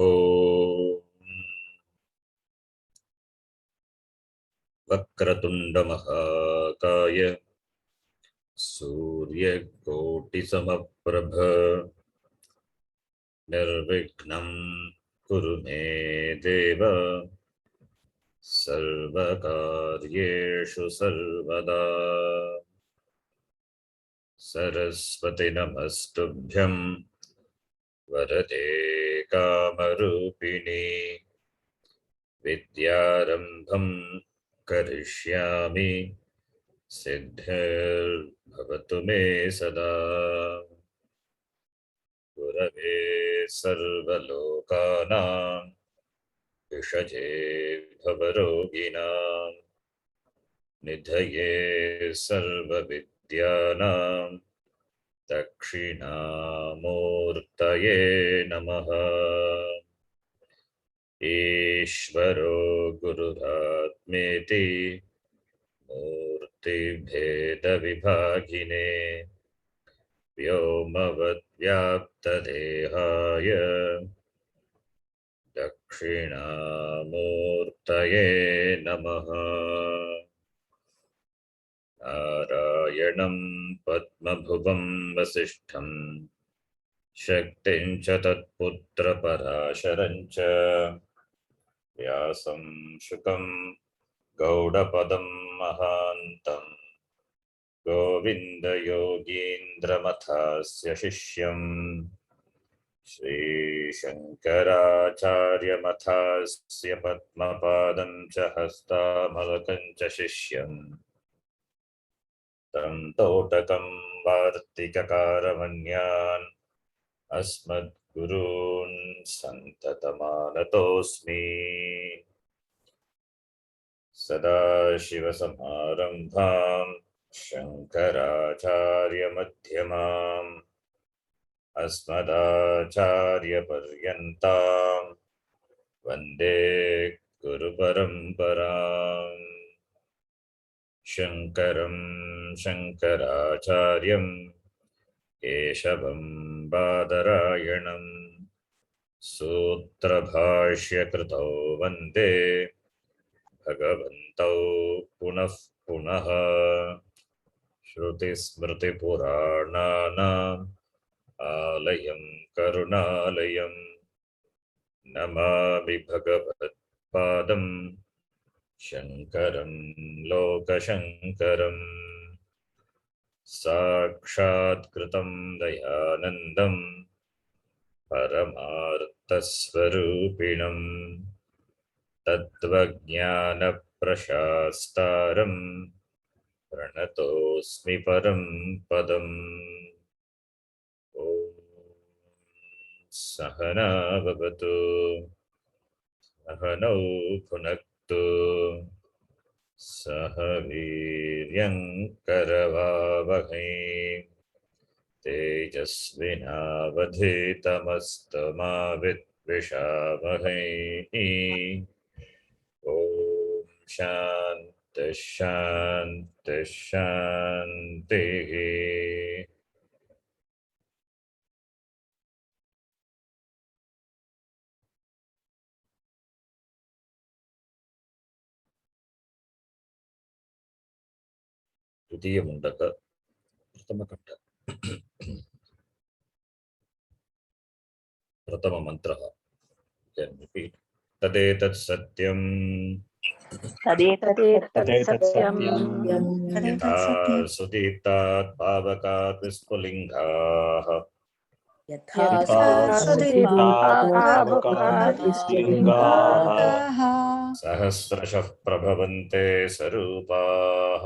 ॐ वक्रतुण्डमहाकाय सूर्यकोटिसमप्रभ निर्विघ्नं कुरु मे देव सर्वकार्येषु सर्वदा। सरस्वती नमस्तुभ्यं वरदे कामरूपिणी विद्यारम्भं करिष्यामि सिद्धिर्भवतु मे सदा। गुरवे सर्वलोकानां विषजे भवरोगिणां निधये सर्वविद्यानां दक्षिणामूर्तये नमः। ईश्वरो गुरुरात्मेति मूर्तिभेदविभागिने व्योमवद्व्याप्तदेहाय दक्षिणामूर्तये नमः। नारायणं पद्मभुवं वसिष्ठं शक्तिं च तत्पुत्रपराशरं च व्यासं शुकं गौडपदं महान्तं गोविन्दयोगीन्द्रमथस्य शिष्यम् श्रीशङ्कराचार्यमथस्य पद्मपादं च हस्तामलकं च शिष्यम् तं तोटकं वार्तिककारमन्यान् अस्मद्गुरून् सन्ततमानतोऽस्मि। सदाशिवसमारम्भां शङ्कराचार्यमध्यमाम् अस्मदाचार्यपर्यन्तां वन्दे गुरुपरम्पराम्। शङ्करं शङ्कराचार्यं केशवं बादरायणं सूत्रभाष्यकृतौ वन्दे भगवन्तौ पुनः पुनः। श्रुतिस्मृतिपुराणानाम् आलयं करुणालयं नमामि भगवत्पादं शङ्करं लोकशङ्करम्। साक्षात्कृतं दयानन्दं परमार्थस्वरूपिणं तत्त्वज्ञानप्रशास्तारं प्रणतोऽस्मि परं पदम्। ॐ सहना भवतु सहनौ भुनक्तु सह वीर्यं करवावहै तेजस्विनावधीतमस्तु मा विद्विषावहै। ॐ शान्तिः शान्तिः शान्तिः। द्वितीय मुण्डक प्रथमकण्ठ प्रथम मंत्रः। Can repeat. तदेतत् सत्यं यथा सुदीप्तात् पावकात् विस्फुलिङ्गाः सहस्रशः प्रभवन्ते स्वरूपाः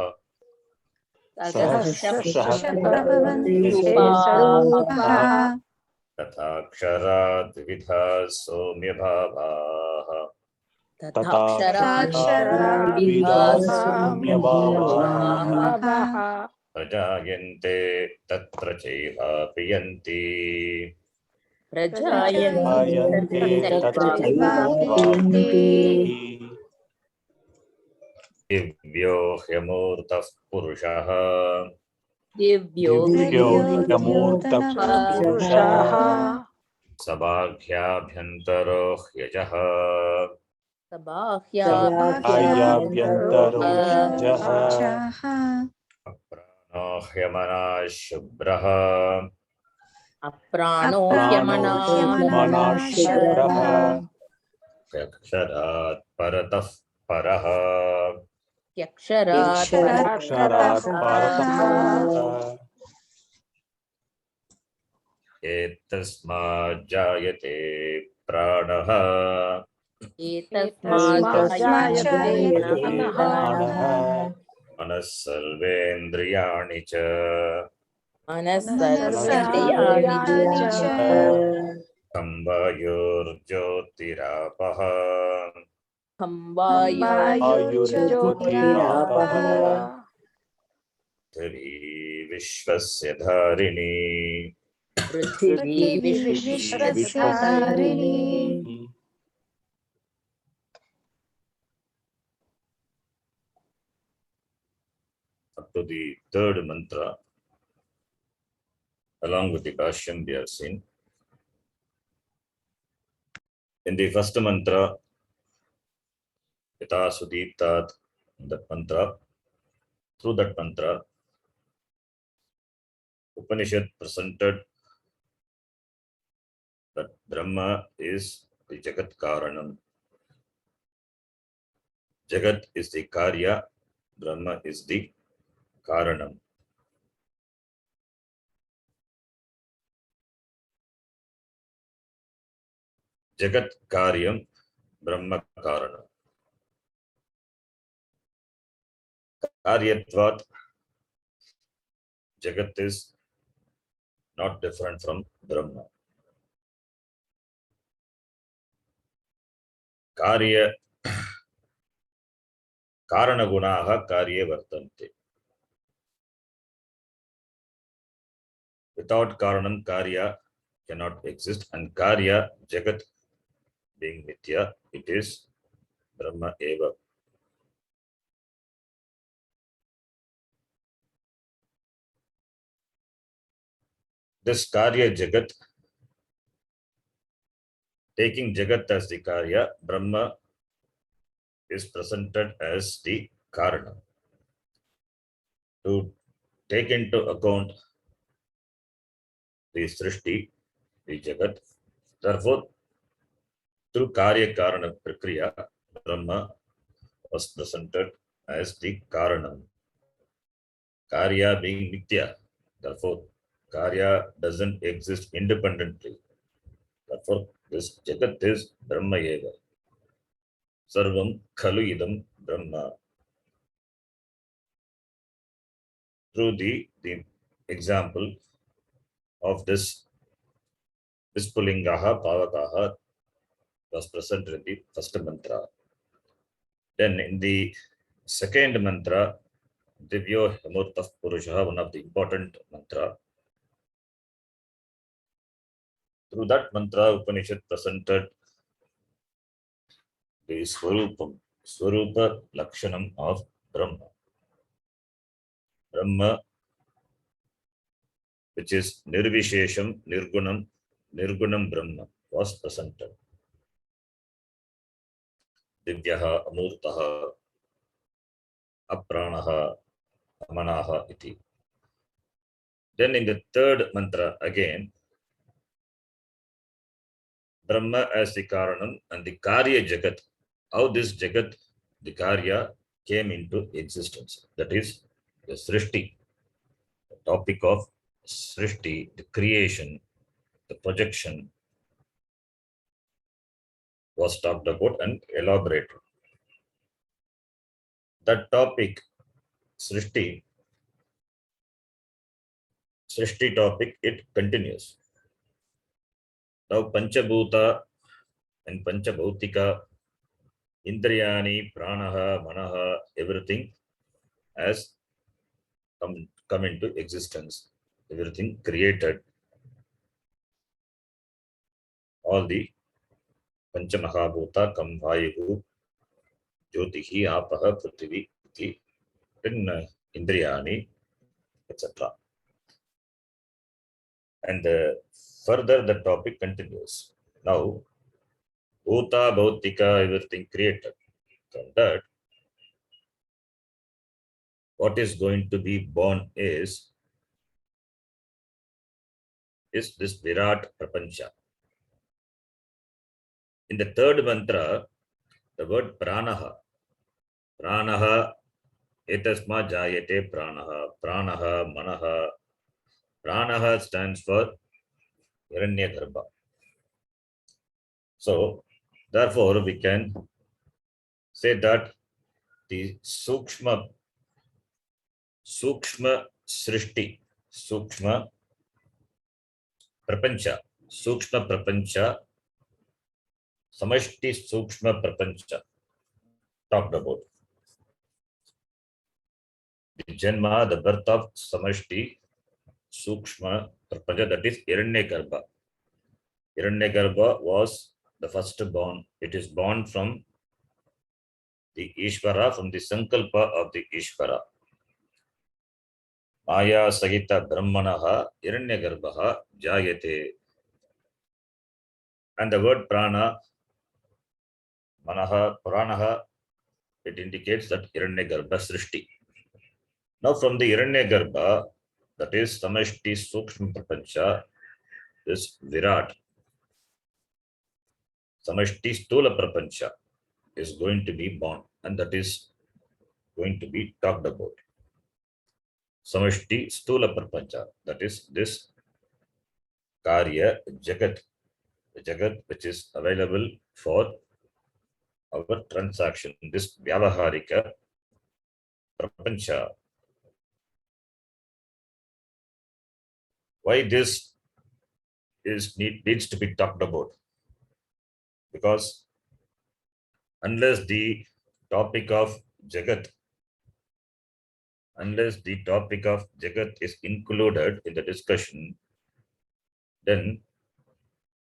तथाक्षरात् विविधाः सौम्यभावाः प्रजायन्ते तत्र चैवापि यन्ति दिव्यो ह्यमूर्तः पुरुषः सबाह्याभ्यन्तरो ह्यजः सबाह्याभ्यन्तरो ह्यजः अप्राणो ह्यमनः शुभ्रः अप्राणो ह्यमनः शुभ्रः अक्षरात् परतः परः यक्षरात् अक्षरात् परतः एतस्मात् जायते प्राणः एतस्मात् जायते प्राणः मनः सर्वेन्द्रियाणि च मनः सर्वेन्द्रियाणि च खं वायुर्ज्योतिरापः खं वायुर्ज्योतिरापः पृथिवी विश्वस्य धारिणी पृथिवी विश्वस्य विश्वधारिणी Up to the third mantra, along with the Bhashyam we have seen. In the first mantra, Yata Sudiptat, that mantra, through that mantra, Upanishad presented that Brahma is the Jagat Karanam. Jagat is the Karya, Brahma is the Karanam. Jagat Karyam, Brahma Karanam. Karyatvat, Jagat is not different from Brahma. Karya Karanagunaha Karye Vartante. Without Karanam, Karya cannot exist, and Karya, Jagat being Nitya, it is Brahma Eva. This Karya Jagat, taking Jagat as the Karya, Brahma is presented as the Karana. To take into account the Srishti, the Jagat, therefore, through Karya Karana Prakriya, Brahma was presented as the Karanam. Karya being Nitya, therefore, Karya doesn't exist independently. Therefore, this Jagat is Brahma Eva. Sarvam Khalu Idam Brahma. Through the example of this Vispulingaha Pavakaha was present in the first mantra. Then in the second mantra, Divyo Hemurtah Purusha, one of the important mantra. Through that mantra, Upanishad presented the Swarupa Lakshanam of Brahma. Brahma, which is Nirvishesham, Nirgunam Brahma, was presented. Divyaha, Amurtaha, Apranaha, Amanaha iti. Then in the third mantra again, Brahma as the Karanam and the Karya Jagat, how this Jagat, the Karya, came into existence. That is the Srishti, the topic of Srishti, the creation, the projection was talked about and elaborated. That topic, Srishti topic, it continues. Now Panchabhuta and Panchabhautika, Indriyani, Pranaha, Manaha, everything has come into existence. Everything created. All the Panchamahabhuta, Kam Vayu, Jyotihi, Apaha, Prithvi, then Indriyani, etc. And the further the topic continues. Now, Bhuta, Bhautika, everything created. From that, what is going to be born is this Virat Prapancha. In the third mantra, the word Pranaha. Pranaha, etasma jayate Pranaha. Pranaha, Manaha. Pranaha stands for Hiranyagarbha. So, therefore, we can say that the Sukshma Srishti, Sukshma Prapancha, Sukshma Prapancha, Samashti Sukshma Prapancha talked about. The Janma, the birth of Samashti Sukshma Prapancha, that is Hiranyagarbha. Hiranyagarbha was the first born. It is born from the Ishvara, from the Sankalpa of the Ishvara. Maya Sagita Brahmanaha Hiranyagarbha Jayate. And the word Prana, Manaha, Pranaha, it indicates that Hiranyagarbha Srishti. Now from the Hiranyagarbha, that is Samashti Sukshma Prapancha, this Virat, Samashti Stula Prapancha is going to be born, and that is going to be talked about. Samashti Stula Prapancha, that is this Karya Jagat, the Jagat which is available for our transaction, this Vyavaharika Prapancha. Why this needs to be talked about? Because unless the topic of Jagat is included in the discussion, then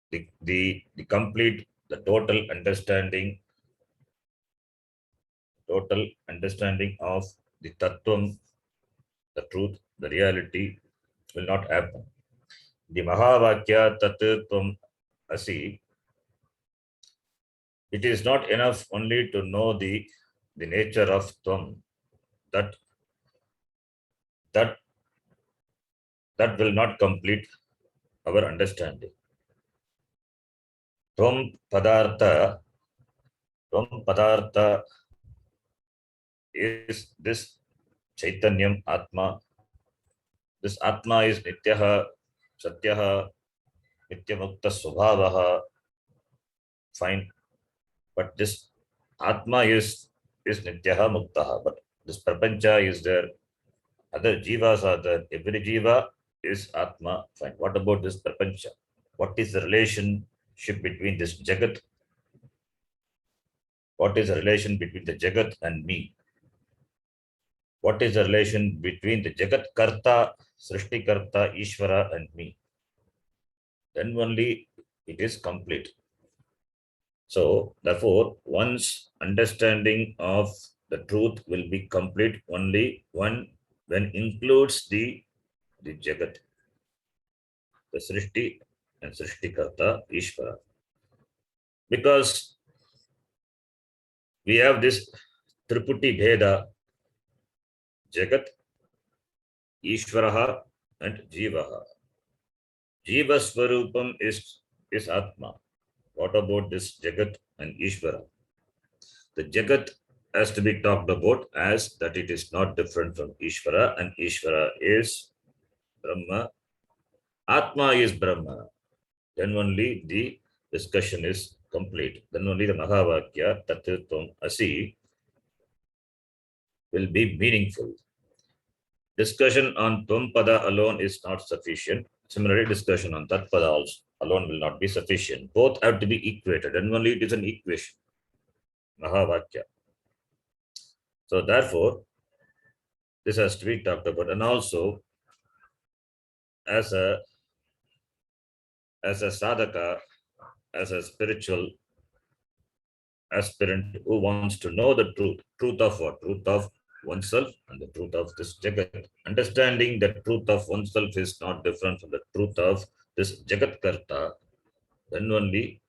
the complete, the total understanding of the Tattvam, the truth, the reality will not happen. The Mahavakya Tattvam Asi, it is not enough only to know the nature of Tvam. That will not complete our understanding. Tvam Padartha is this Chaitanyam Atma. This Atma is Nityaha, Satyaha, Nityamukta Subhavaha. Fine. But this Atma is Nityaha Muktaha. But this Prapancha is there. Other Jivas are there. Every Jiva is Atma. Fine. What about this Prapancha? What is the relationship between this Jagat? What is the relation between the Jagat and me? What is the relation between the Jagat Karta, Srishti Karta, Ishvara and me? Then only it is complete. So, therefore, one's understanding of the truth will be complete only when includes the Jagat, the Srishti and Srishti Karta, Ishvara. Because we have this Triputi Bheda, Jagat, Ishvaraha and Jivaha. Jiva Swarupam is Atma. What about this Jagat and Ishvara? The Jagat has to be talked about as that it is not different from Ishvara, and Ishvara is Brahma. Atma is Brahma. Then only the discussion is complete. Then only the Mahavakya Tattvam Asi will be meaningful. Discussion on Tvam Pada alone is not sufficient. Similarly, discussion on Tat Pada alone will not be sufficient. Both have to be equated, and only it is an equation. Mahavakya. So therefore, this has to be talked about. And also, as a sadhaka, as a spiritual aspirant who wants to know the truth of what? Truth of oneself and the truth of this Jagat. Understanding that truth of oneself is not different from the truth of this Jagat Karta, then only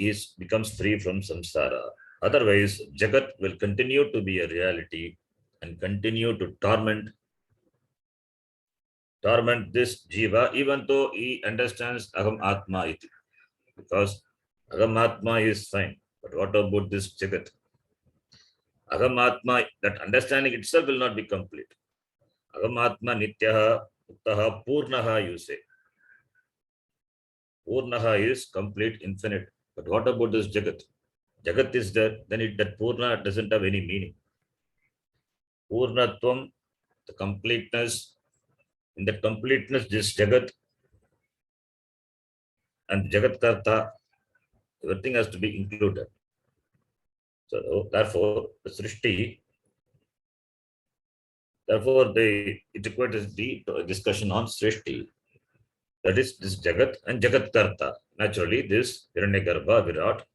is becomes free from samsara. Otherwise, Jagat will continue to be a reality and continue to torment this jiva, even though he understands Aham Atma iti. Because Aham Atma is fine. But what about this Jagat? Aham Atma, that understanding itself will not be complete. Aham Atma Nityaha Uttaha Purnaha, you say. Purnaha is complete, infinite. But what about this Jagat? Jagat is there, then that Purna doesn't have any meaning. Purnatvam, the completeness, in that completeness, this Jagat and Jagat Karta, everything has to be included. So therefore, the Srishti, therefore it requires the discussion on Srishti. That is this Jagat and Jagat Karta. Naturally, this Hiranyagarbha, Virat,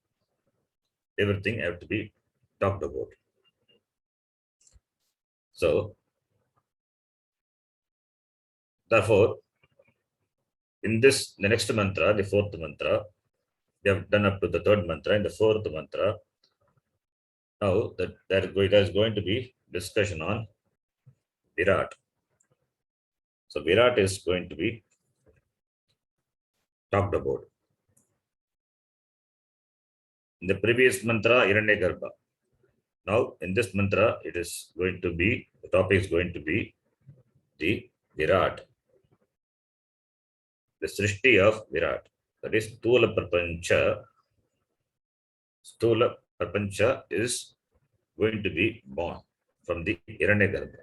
everything have to be talked about. So, therefore, in this, the next mantra, the fourth mantra, we have done up to the third mantra. In the fourth mantra, now that there is going to be discussion on Virat. So Virat is going to be talked about. In the previous mantra, Hiranyagarbha. Now in this mantra, it is going to be, the topic is going to be the Virat, the Srishti of Virat. That is Stula Prapancha. Stula Prapancha is going to be born from the Hiranyagarbha.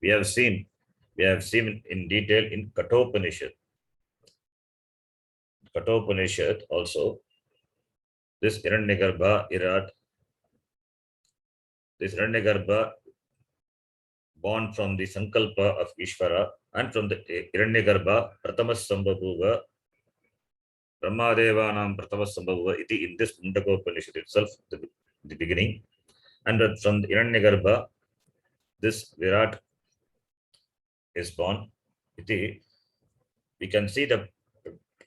We have seen in detail in Kathopanishad. Kathopanishad also, this Hiranyagarbha, Virat, this Hiranyagarbha born from the Sankalpa of Ishvara and from the Hiranyagarbha, Pratamas Sambhavuva, Brahmadevanam Pratamas Sambhavuva, iti in this Mundakopanishad itself, the beginning. And from the Hiranyagarbha, this Virat is born. Iti, we can see the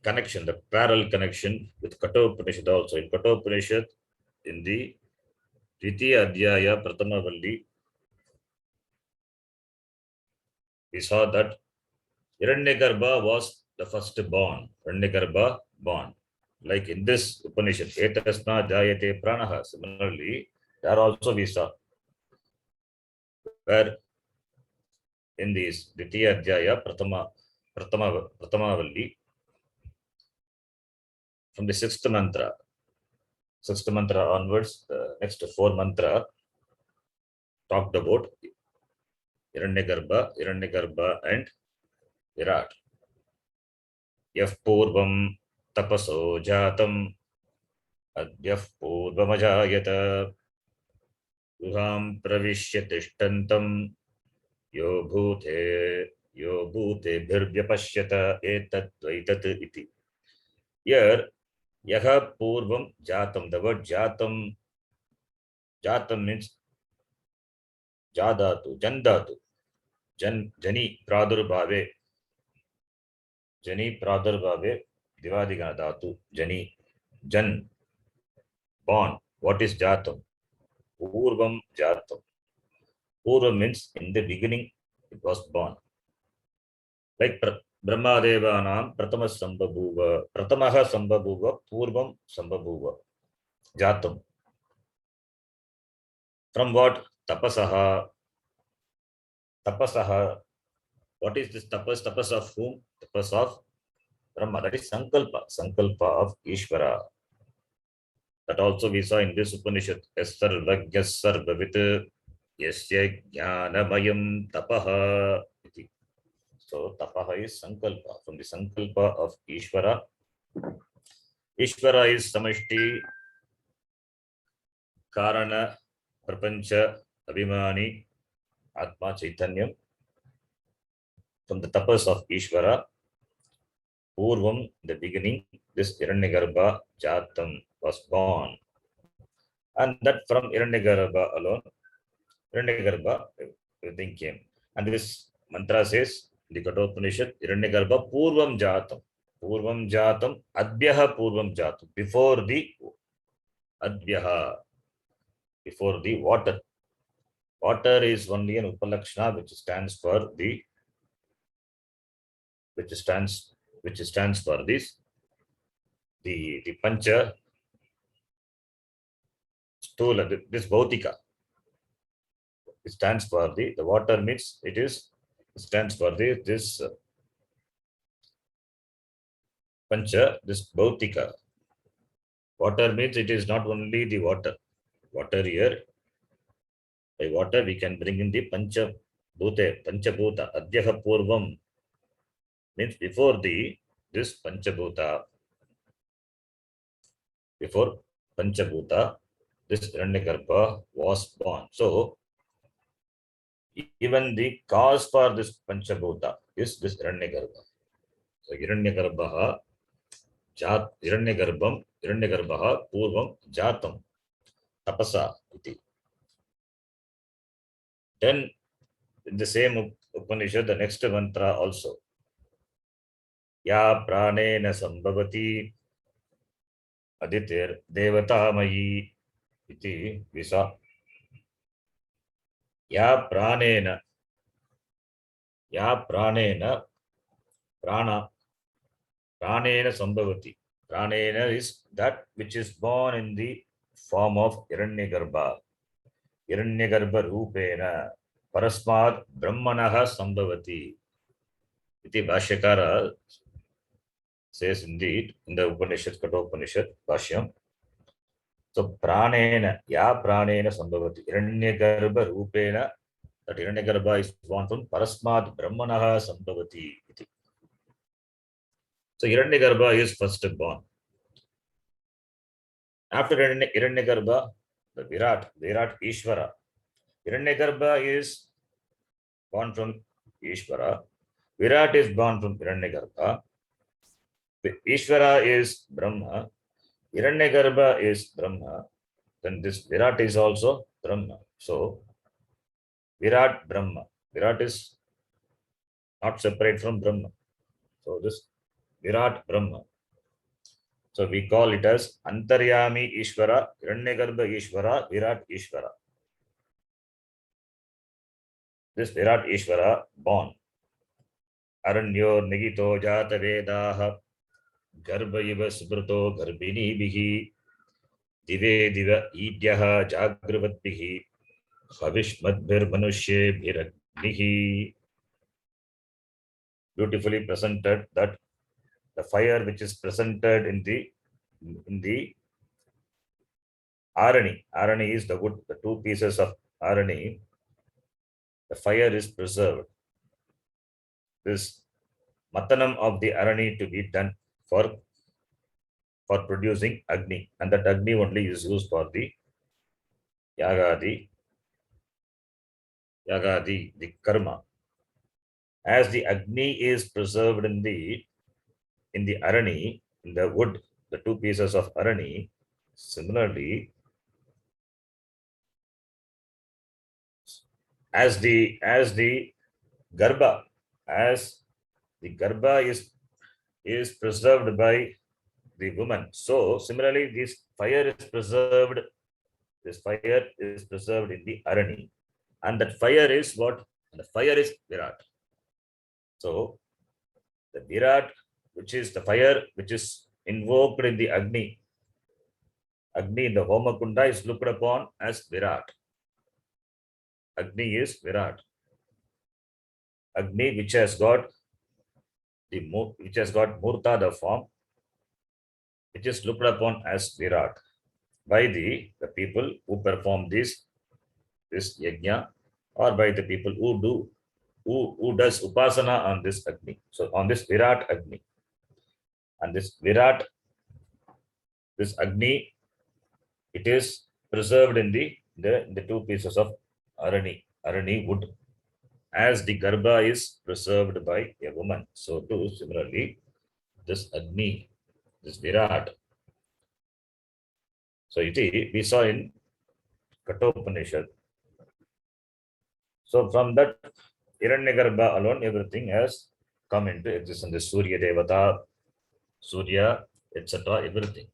connection, the parallel connection with Kathopanishad also. In Kathopanishad, in the Dvitiya Adhyaya Pratama Valli, we saw that Hiranyagarbha was the first born. Hiranyagarbha born. Like in this Upanishad, Etasma Jayate Pranaha. Similarly, there also we saw where in this Dvitiya Adhyaya Pratama Valli, from the sixth mantra onwards, the next four mantra talked about Hiranyagarbha and Virat. Yaf purvam tapaso jatam adyaf purvamajayata uham pravishya tishtantam yo bhute bhirbhyapashyata etat tvaitat iti. Here, yaha purvam jatam, the word jatam means jadatu, jandatu, jani pradurbhave, divadigana dhatu, jani, jan, born. What is jatam? Purvam jatam. Purvam means in the beginning it was born. Like Brahmadevanam Pratamaha Sambhavuva, Purvam Sambhavuva, jatam. From what? Tapasaha. What is this tapas? Tapas of whom? Tapas of Brahma. That is Sankalpa of Ishvara. That also we saw in this Upanishad. Sarvajya Sarvavit Yasya Jnanamayam Tapaha. So Tapaha is Sankalpa. From the Sankalpa of Ishvara. Ishvara is Samashti, Karana, Prapancha, Abhimani, Atma, Chaitanyam. From the tapas of Ishvara, Purvam, the beginning, this Hiranyagarbha Jatam was born. And that from Hiranyagarbha alone, Hiranyagarbha, everything came. And this mantra says, the Kathopanishad, Hiranyagarbha Purvam Jatam. Purvam Jatam, Adbhyaha Purvam Jatam. Before the Adbhyaha, before the water. Water is only an Upalakshana which stands for the which stands for this the Pancha Stula, this Bhautika. It stands for the water means it stands for this Pancha, this Bhautika. Water means it is not only the water. Water here, by water we can bring in the Pancha Bhuta, Adhyaha Purvam means before this Panchabhuta, before Panchabhuta, this Hiranyagarbha was born. So even the cause for this Panchabhuta is this Hiranyagarbha. So Hiranyagarbha Hiranyagarbha Purvam Jatam Tapasa iti. Then in the same Upanishad, the next mantra also. Ya pranena sambhavati aditir devatamayi iti visa. Ya pranena pranena sambhavati. Pranena is that which is born in the form of Hiranyagarbha. Hiranyagarbha rupena parasmad brahmanaha sambhavati. Iti Bhashyakara says indeed in the Upanishad, Kathopanishad, Bhashyam. So pranena, ya pranena sambhavati. Hiranyagarbha rupena, that Hiranyagarbha is born from parasmad brahmanaha sambhavati. Iti. So Hiranyagarbha is first born. After Hiranyagarbha, the Virat Ishvara. Hiranyagarbha is born from Ishvara. Virat is born from Hiranyagarbha. Ishvara is Brahma. Hiranyagarbha is Brahma. Then this Virat is also Brahma. So Virat Brahma. Virat is not separate from Brahma. So this Virat Brahma. So we call it as Antaryami Ishvara, Hiranyagarbha Ishvara, Virat Ishvara. This Virat Ishvara born. Aranyor Nigito Jata Vedaha Garbha Iva Subrto Garbini Bihi Dive Diva Idyaha Jagravat Bihi Havishmadbhir Manushe Bhiragnihi. Beautifully presented that the fire which is presented in the Arani. Arani is the wood, the two pieces of Arani. The fire is preserved. This Matanam of the Arani to be done for producing Agni, and that Agni only is used for the Yagadi, the Karma. As the Agni is preserved in the Arani, in the wood, the two pieces of Arani, similarly, as the Garbha is preserved by the woman. So similarly, this fire is preserved. This fire is preserved in the Arani, and that fire is what? The fire is Virat. So the Virat, which is the fire which is invoked in the Agni in the Homakunda is looked upon as Virat. Agni is Virat. Agni which has got Murta, the form, which is looked upon as Virat by the people who perform this yajna, or by the people who does upasana on this Agni. So on this Virat Agni, and this Virat, this Agni, it is preserved in the two pieces of Arani wood, as the Garbha is preserved by a woman. So too similarly, this Agni, this Virat. So we saw in Kathopanishad. So from that Hiranyagarbha alone, everything has come into existence. The Surya Devata, Surya, etc., everything.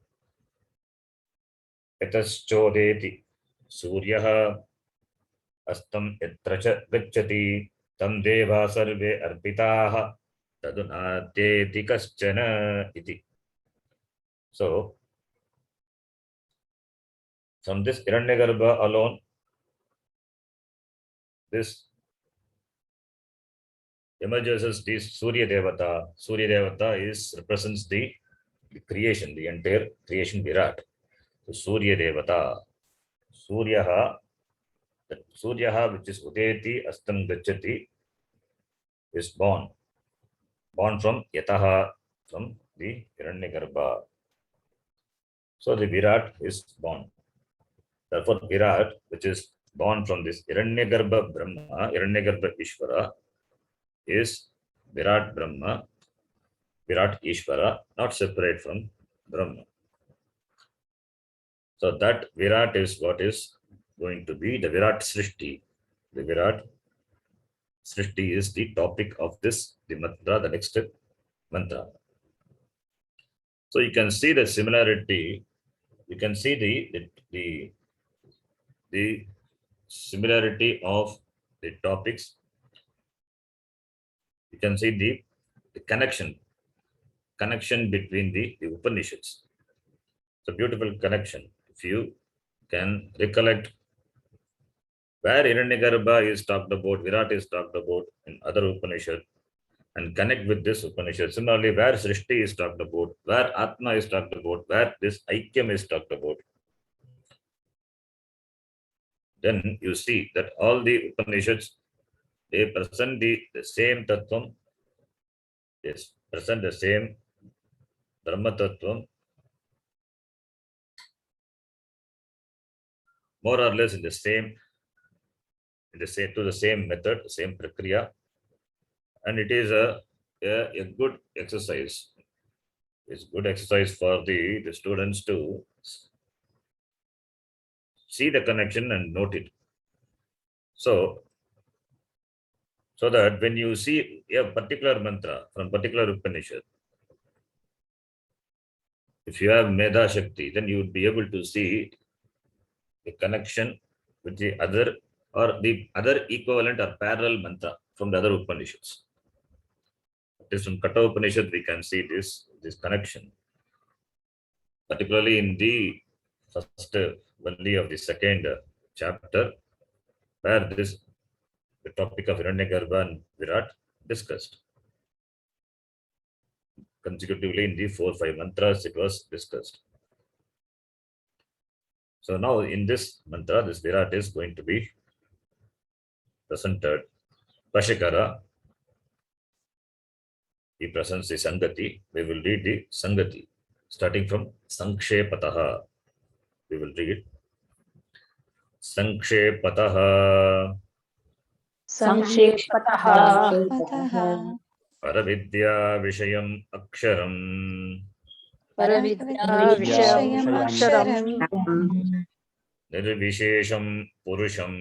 Etaschodeti, Suryaha, Astam etracha gacchati, tam deva sarve arpitaha, tadunateti kaschana iti. So, from this Hiranyagarbha alone, this emerges as the Surya Devata. Surya Devata is represents the creation, the entire creation Virat. So Surya Devata, Suryaha, that Suryaha which is Udeti Astam Gacchati is born from Yataha, from the Hiranyagarbha. So the Virat is born. Therefore Virat, which is born from this Hiranyagarbha Brahma, Hiranyagarbha Ishvara, is Virat Brahma, Virat Ishvara, not separate from Brahma. So that Virat is what is going to be the Virat Srishti. The Virat Srishti is the topic of this, the mantra, the next mantra. So you can see the similarity. You can see the similarity of the topics. You can see the connection between the Upanishads. It's a beautiful connection. If you can recollect where Hiranyagarbha is talked about, Virat is talked about in other Upanishad, and connect with this Upanishad. Similarly, where Srishti is talked about, where Atma is talked about, where this Aikyam is talked about, then you see that all the Upanishads, they present the same Tattvam, they present the same Brahma Tattvam, more or less in the same to the same method, same prakriya, and it is a good exercise. It's good exercise for the students to see the connection and note it. So that when you see a particular mantra from particular Upanishad, if you have Medha Shakti, then you would be able to see the connection with the other or the other equivalent or parallel mantra from the other Upanishads. It is from Katha Upanishad we can see this connection, particularly in the first Vali of the second chapter, where the topic of Hiranyagarbha and Virat discussed. Consecutively in the 4-5 mantras it was discussed. So now in this mantra, this Virat is going to be presented. Pashikara, he presents the Sangati. We will read the Sangati, starting from Sankshepataha. We will read Sankshepataha. Sankshepataha. Paravidya Vishayam Aksharam. Paravidya Vishayam Aksharam. Nirvishesham Purusham.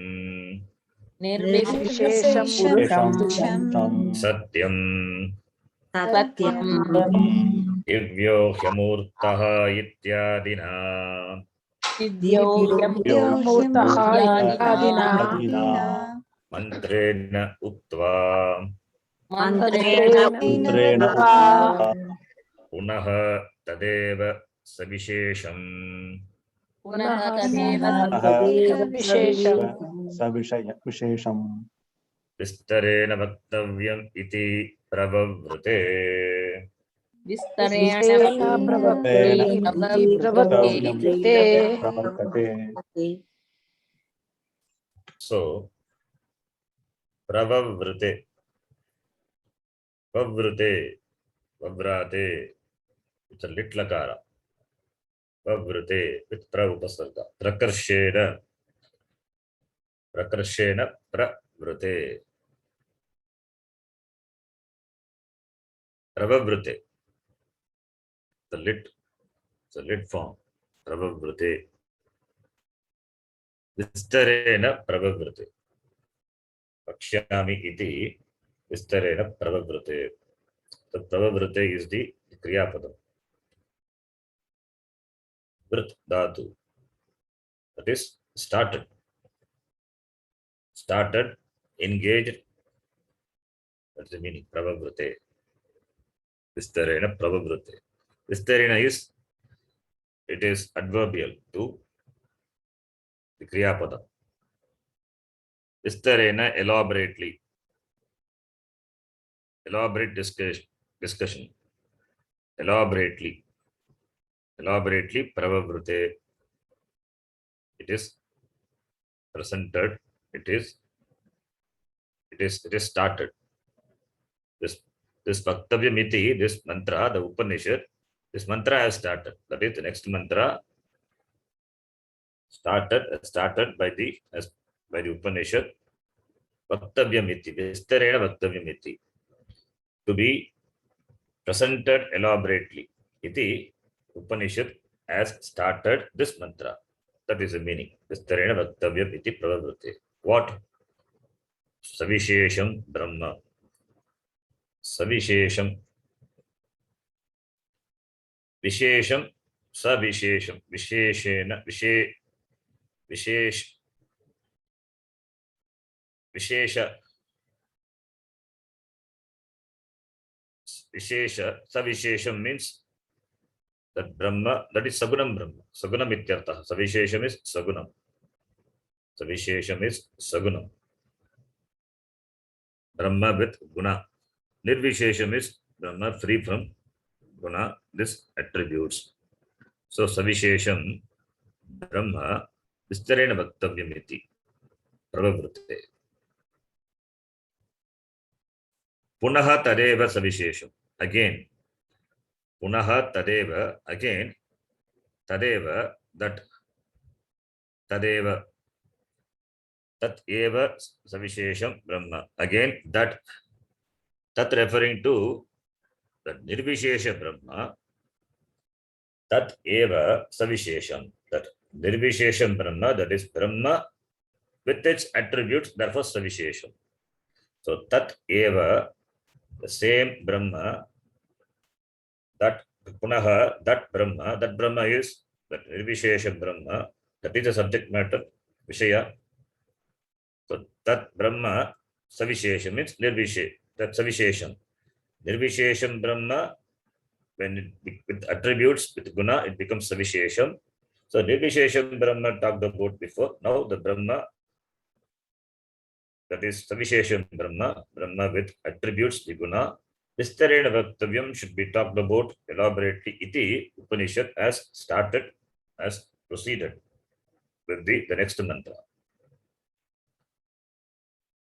Nirvishesham Purusham. Satyam. Satyam. Divyo Hyamurtaha Ityadina. Divyohyamurtaha Adina. Mantrena Uktva. Mantrena Uktva. Punaha Tadeva Savishesham. Punaha Tadeva Vishesham. Vishesham. Vistarena Vaktavyam Iti Pravavrute. Vistarena Pravavrute. So, Pravavrute. Vavrute. Vavrate. It's a litlakara. Vavrute with pra upasarga. Prakarshena pravrute. Pravavrute. The lit form. Pravavrute. Vistarena pravavrute. Pakshyami iti vistarena pravavrute. The pravavrute is the kriya padam. Vrit dhatu. That is started. Started, engaged. That's the meaning. Pravavrute. Vistarena pravavrute. Vistarena is, it is adverbial to the kriya padam. Vistarena, elaborately. Elaborate discussion. Elaborately. Elaborately, pravavrute. It is presented. It is started. This Bhaktavyamiti, this mantra, the Upanishad, this mantra has started. That is the next mantra started by the Upanishad. Bhaktavyamiti, Vistarena Bhaktavyamiti. To be presented elaborately. Iti Upanishad has started this mantra. That is the meaning. Vistarena Bhaktavyamiti Pravavrute. What? Savishesham Brahma. Savishesham. Vishesham. Savishesham. Visheshena. Vishesha. Vishesha. Savishesham means that Brahma, that is Sagunam Brahma. Sagunam ityartha. Savishesham is Sagunam. Savishesham is Sagunam. Brahma with Guna. Nirvishesham is Brahma free from Guna, this attributes. So Savishesham Brahma Vistarena Bhaktavyamiti Pravavrute. Punaha Tadeva Savishesham. Again. Punaha Tadeva. Again. Tadeva. That. Tadeva. Tat eva Savishesham Brahma. Again. That. Tat referring to that Nirvishesha Brahma. Tat eva Savishesham. That Nirvishesham Brahma. That is Brahma with its attributes. Therefore Savishesham. So Tat eva, the same Brahma, that Punaha, that Brahma is that Nirvishesha Brahma, that is the subject matter, Vishaya. So that Brahma, Savishesha means Nirvishe, that Savishesham. Nirvishesham Brahma, when it, with attributes, with Guna, it becomes Savishesham. So Nirvishesham Brahma talked about before. Now the Brahma, that is Savishesham Brahma, Brahma with attributes, the Guna. Vistarena Bhaktavyam should be talked about elaborately. Iti Upanishad has started, has proceeded with the next mantra.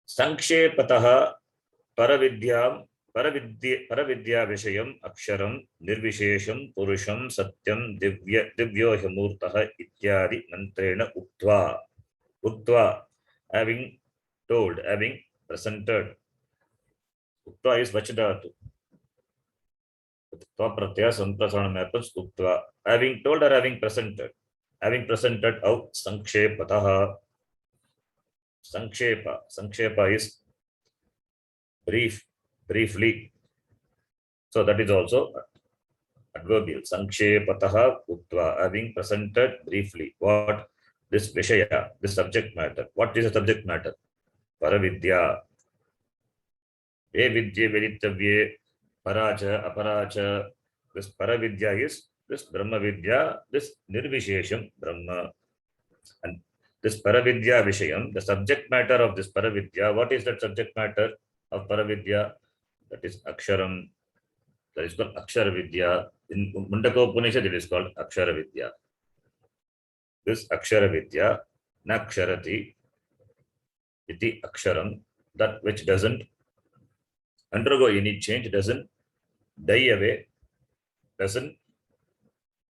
Sankshepataha Paravidyam Paravidya Vishayam Aksharam Nirvishesham Purusham Satyam Divyo Hamurtaha Ityadi Mantrena Uttva, having told, having presented. Uttva is Vachadatu. Having told or having presented. Having presented out Sankshepataha. Sankshepa is briefly. So that is also adverbial. Sankshepataha Uttva, having presented briefly. What? This Vishaya, this subject matter. What is the subject matter? Paravidya. Vidya Veditavye. Paracha, Aparacha, this Paravidya is this Brahma Vidya, this Nirvishesham Brahma. And this Paravidya Vishayam, the subject matter of this Paravidya, what is that subject matter of Paravidya? That is Aksharam, that is called Akshara Vidya. In Mundaka Upanishad, it is called Akshara Vidya. This Akshara Vidya, Naksharati, iti Aksharam, that which doesn't undergo any change, doesn't die away, doesn't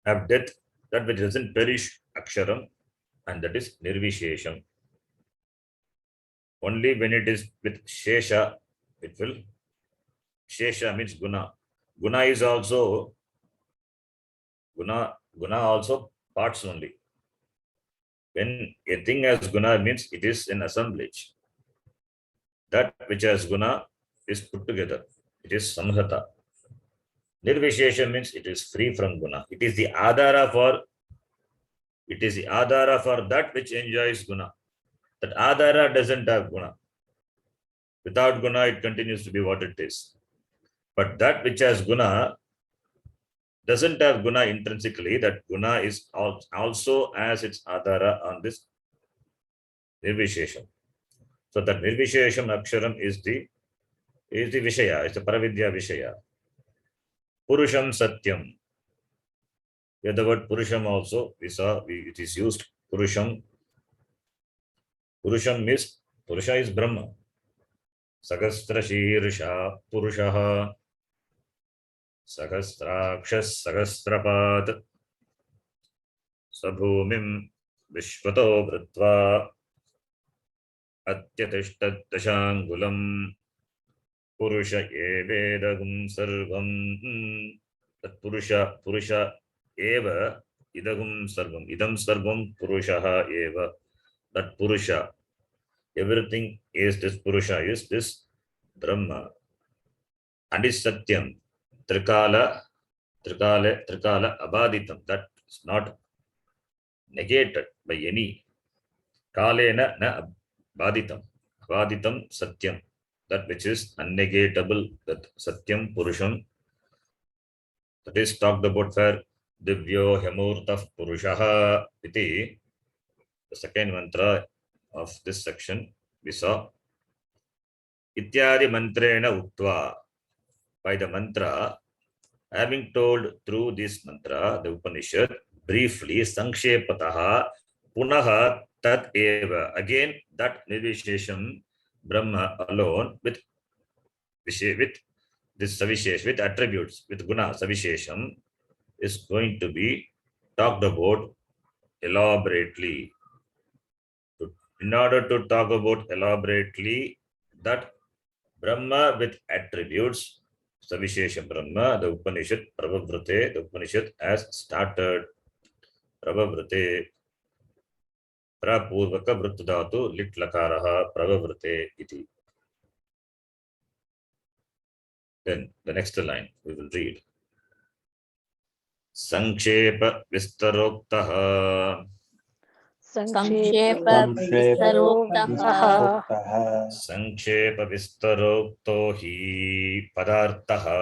have death, that which doesn't perish, Aksharam, and that is Nirvishesham. Only when it is with Shesha, it will. Shesha means Guna. Guna is also Guna also parts only. When a thing has Guna means it is an assemblage. that which has guna is put together. It is samhata. Nirvishesha means it is free from guna. It is the adhara for that which enjoys guna. That adhara doesn't have guna. Without guna, it continues to be what it is. But that which has guna doesn't have guna intrinsically. That guna is also as its adhara on this nirvishesham. So that nirvishesham aksharam is the vishaya, it's the paravidya vishaya. Purusham satyam. Here the word purusham also, we saw it is used. Purusham means, purusha is Brahma. Sagastra Shirsha Purushaha Sahasrakshas Sahasrapad Sabhumim Vishvato Vritva Atyatishtat Dashangulam Purusha Evedagum Sarvam. That Purusha Eva Idagum Sarvam. Idam Sarvam Purushaha Eva. That Purusha, everything is this Purusha, is this Brahma. And is Satyam. Trikala abaditam. That is not negated by any. Kalena na abaditam. Abaditam Satyam. That which is unnegatable. That Satyam Purusham. That is talked about where Divyo Hemurtaf Purushaha iti. The second mantra of this section we saw. Ityadi mantrena uttva. By the mantra, having told through this mantra, the Upanishad, briefly, Sankshepataha, Punaha Tat Eva. Again, that Nirvishesham, Brahma alone, with this Savishesh, with attributes, with Guna, Savishesham, is going to be talked about elaborately. In order to talk about elaborately, that Brahma with attributes, Savishesha Brahma, the Upanishad, Prabhavrate, the Upanishad has started. Prabhavrate, Prapurvaka Vrutadatu, Lit Lakaraha, Prabhavrate iti. Then the next line we will read. Sankshepa Vistaroktaha. Sankshepa Vistaroktaha. Sankshepa Vistarokto hi Padartaha.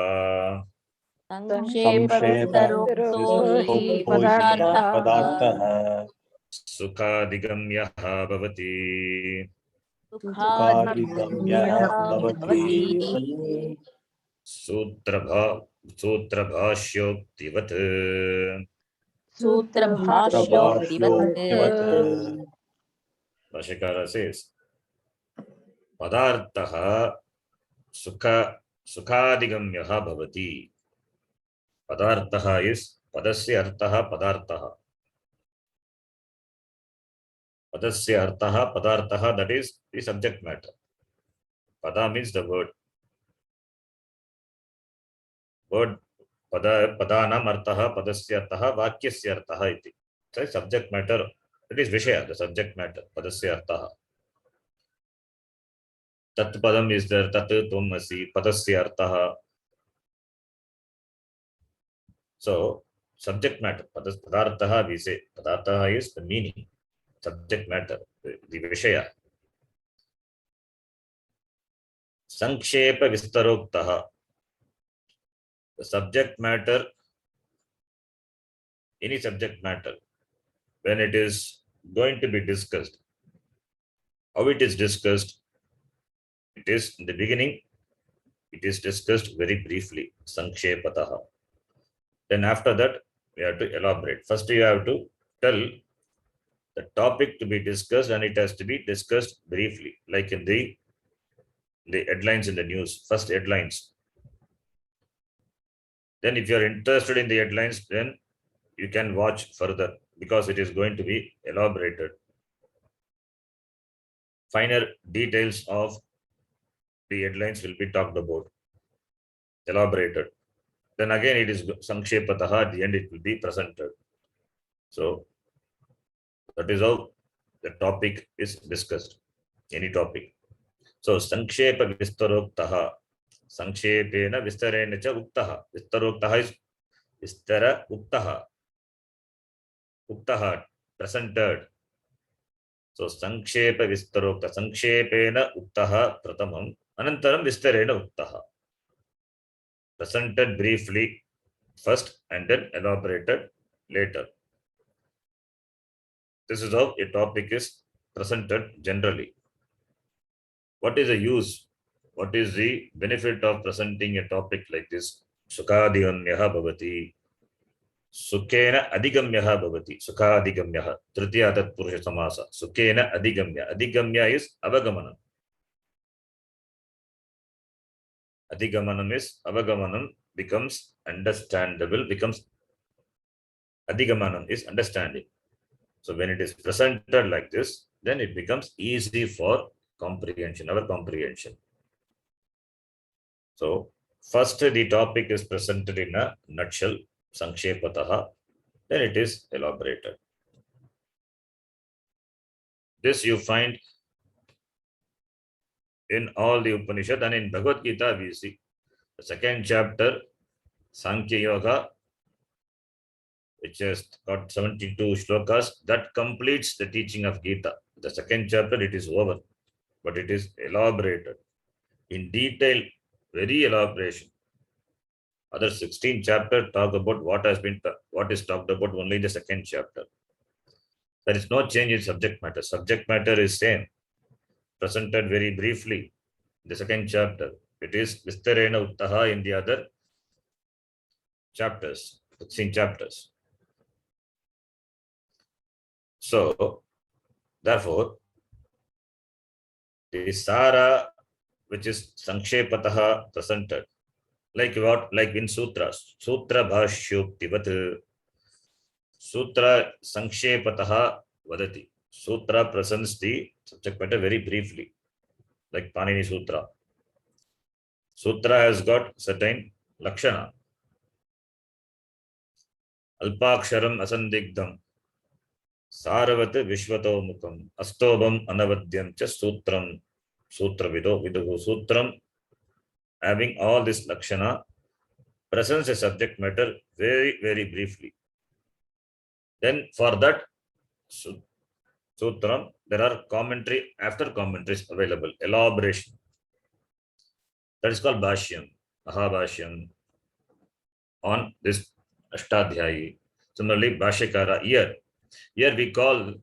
Sankshepa Vistarokto hi Padartaha. Sukadigamyaha bhavati. Sutrabhashyokthivat. Bhashikara says, Padartaha Sukadigamyaha bhavati. Padartaha is Padasya Artaha Padartaha. Padasya Artaha Padartaha, that is the subject matter. Pada means the word. Padanam Artaha Padasya Artaha Vakyasya Artaha iti. So subject matter, it is Vishaya, the subject matter, Padasya Artaha. Tat Padam is there, Tat Tumasi, Padasya Artaha. So, subject matter, Padartaha we say, Padartaha is the meaning, subject matter, the Vishaya. Sankshepa Vistaroktaha. The subject matter, any subject matter, when it is going to be discussed, how it is discussed, it is in the beginning, it is discussed very briefly, Sankshepataha. Then after that, we have to elaborate. First, you have to tell the topic to be discussed, and it has to be discussed briefly, like in the headlines in the news, first headlines. Then if you are interested in the headlines, then you can watch further because it is going to be elaborated. Finer details of the headlines will be talked about, elaborated. Then again it is Sankshepataha, at the end it will be presented. So that is how the topic is discussed, any topic. So Sankshepa Vistaroktaha. Sankszepena Vistarena cha Uktaha. Vistaroktaha is Vistara Uktaha. Uktaha, presented. So Sankshepa Vistarokta. Sankszepena Uktaha Pratamam. Anantaram Vistarena Uktaha. Presented briefly first and then elaborated later. This is how a topic is presented generally. What is the use? What is the benefit of presenting a topic like this? Sukadigamyaha bhavati. Sukhena adigamyaha bhavati. Sukadigamyaha. Tritiya tat purusha samasa. Sukhena adigamya. Adigamya is avagamanam. Adigamanam is avagamanam becomes understandable, becomes adigamanam is understanding. So when it is presented like this, then it becomes easy for comprehension, our comprehension. So first the topic is presented in a nutshell, Sankshepataha, then it is elaborated. This you find in all the Upanishad, and in Bhagavad Gita we see the second chapter, Sankhya Yoga, which has got 72 shlokas, that completes the teaching of Gita. The second chapter, it is over, but it is elaborated in detail, very elaboration. Other 16 chapters talk about what is talked about only in the second chapter. There is no change in subject matter. Subject matter is same, presented very briefly in the second chapter. It is Vistarena Uttaha in the other chapters, 16 chapters. So, therefore, the Sara, which is Sankshepataha, presented, like what? Like in Sutras. Sutra Bhashyuktivat. Sutra Sankshepataha Vadati. Sutra presents the subject matter very briefly, like Panini Sutra. Sutra has got certain Lakshana. Alpaksharam Asandigdham. Saravat Vishwatomukam. Astobam Anavadyam cha Sutram. Sutra Viduhu Sutram. Having all this Lakshana, presents a subject matter very, very briefly. Then for that Sutram, there are commentary after commentaries available, elaboration. That is called Bhashyam, Mahabhashyam on this Ashtadhyayi. Similarly, Bhashyakara here we call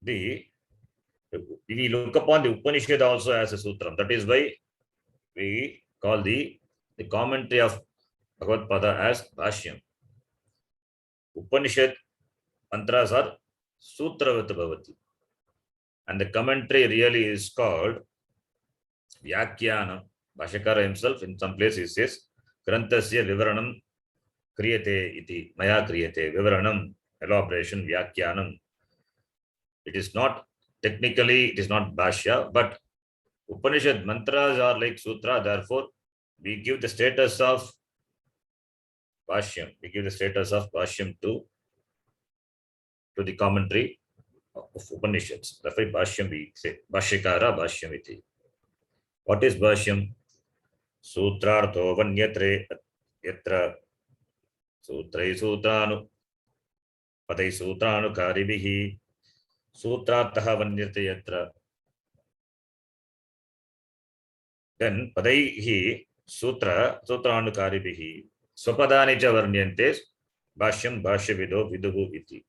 we look upon the Upanishad also as a Sutram. That is why we call the commentary of Bhagavad Pada as Bhashyam. Upanishad mantras are Sutravat Bhavati. And the commentary really is called Vyakyana. Bhashyakara himself in some place he says, Granthasya Vivaranam Kriyate iti, Maya Kriyate, Vivaranam, elaboration, Vyakyanam. It is not, technically it is not Bhashya, but Upanishad mantras are like Sutra, therefore we give the status of Bhashyam. We give the status of Bhashyam to the commentary of Upanishads. Therefore Bhashyam we say, Bhashyakara Bhashyam iti. What is Bhashyam? Sutrartho vanyatre yatra Sutrai Sutranu Padai Sutranu Karibihi Sutrartaha vanyate yatra. Then Padaihi Sutranu Karibihi Swapadani cha varnyantes Bhashyam Bhashyavido Viduhu iti.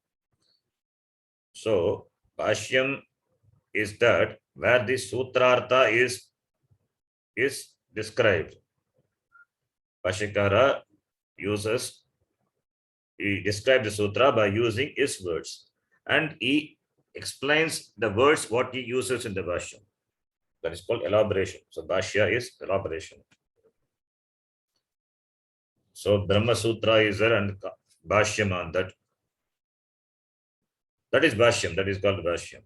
So Bhashyam is that where the Sutrartha is described. Bhashyakara he describes the sutra by using his words, and he explains the words what he uses in the Bhashyam. That is called elaboration. So Bhashya is elaboration. So Brahma Sutra is there and Bhashyam on that. That is Bhashyam. That is called Bhashyam.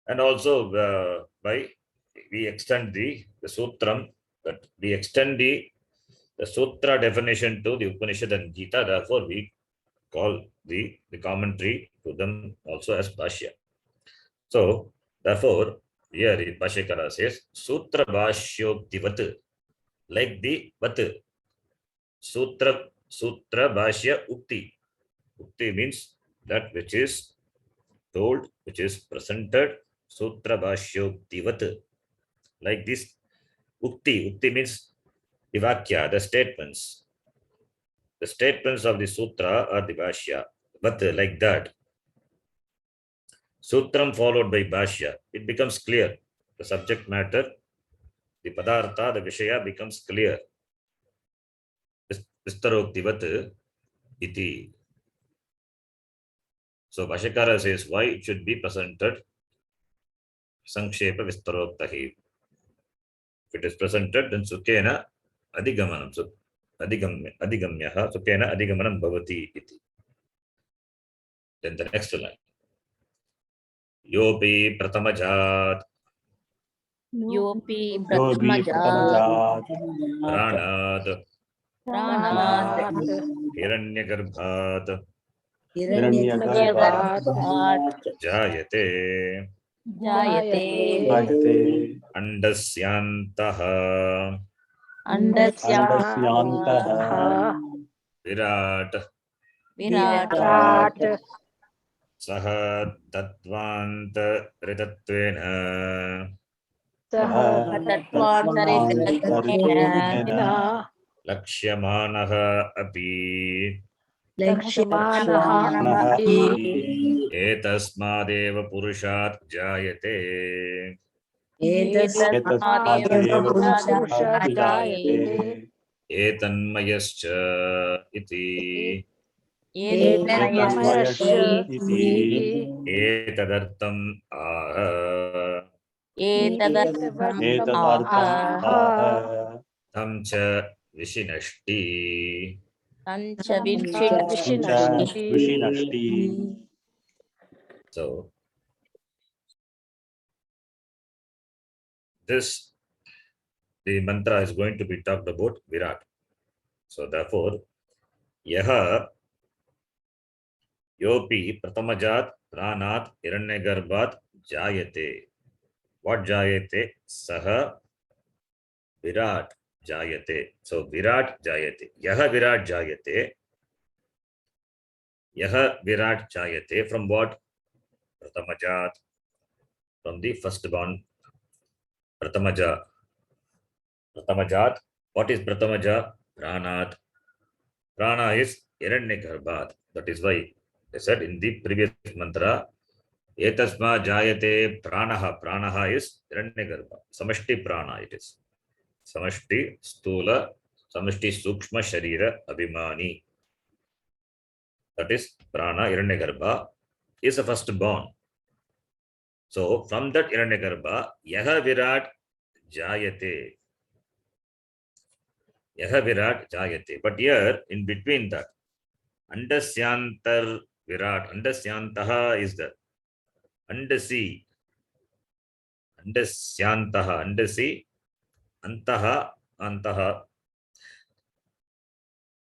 And also we extend the Sutram, that we extend the Sutra definition to the Upanishad and Gita. Therefore, we call the commentary to them also as Bhashya. So, therefore, Here Bhashyakara says Sutra Bhashyoktivat, like the Vat. Sutra Bhashya Ukti. Ukti means that which is told, which is presented. Sutra Bhashyoktivat, like this Ukti. Ukti means the Vakya, the statements. The statements of the Sutra are the Bhashya. But like that, Sutram followed by Bhashya, it becomes clear. The subject matter, the Padartha, the Vishaya becomes clear. Vistaroktivat iti. So Bhashyakara says why it should be presented Sankshepa Vistaroktahi. If it is presented, then Sukena Adigamanam. So Adigamyaha Sukena Adigamanam Bhavati iti. Then the next line. Yopi Pratamajat योऽपि योऽपि प्रथमजात् Pranad प्राणात् Hiranyagarbhat हिरण्यगर्भात् Jayate जायते जायते Andasyantaha अण्डस्यान्तः Virat विराट् Saha Tatvanta सः तत्त्वान्तरितेन Lakshyamanaha api लक्ष्यमाणः Etasmadeva Purushat Jayate एतस्मादेव पुरुषात् जायते Etanmayascha iti एतन्मयश्च Etadartam aha एतदर्थम् एतदर्थम् आह Tam cha Vishinashti. पञ्च विशिनष्टि So this the mantra is going to be talked about Virat. So therefore, Yaha Yopi Pratamajat Pranat Hiranyagarbhat Jayate. What Jayate? Saha Virat Jayate. So Virat Jayate. Yaha Virat Jayate. Yaha Virat Jayate. From what? Pratamajat. From the firstborn. Pratamaja. Pratamajat. What is Pratamaja? Pranat. Prana is Hiranyagarbhat. That is why I said in the previous mantra, Etasma Jayate Pranaha. Pranaha is Hiranyagarbha. Samashti Prana it is. Samashti Stula, Samashti Sukshma Sharira Abhimani. That is Prana Hiranyagarbha is the firstborn. So from that Hiranyagarbha, Yaha Virat Jayate. Yaha Virat Jayate. But here in between that, Andasyantar Virat, Andasyantaha is the Andasi. Andasyantaha, Andasi, Antaha, Antaha.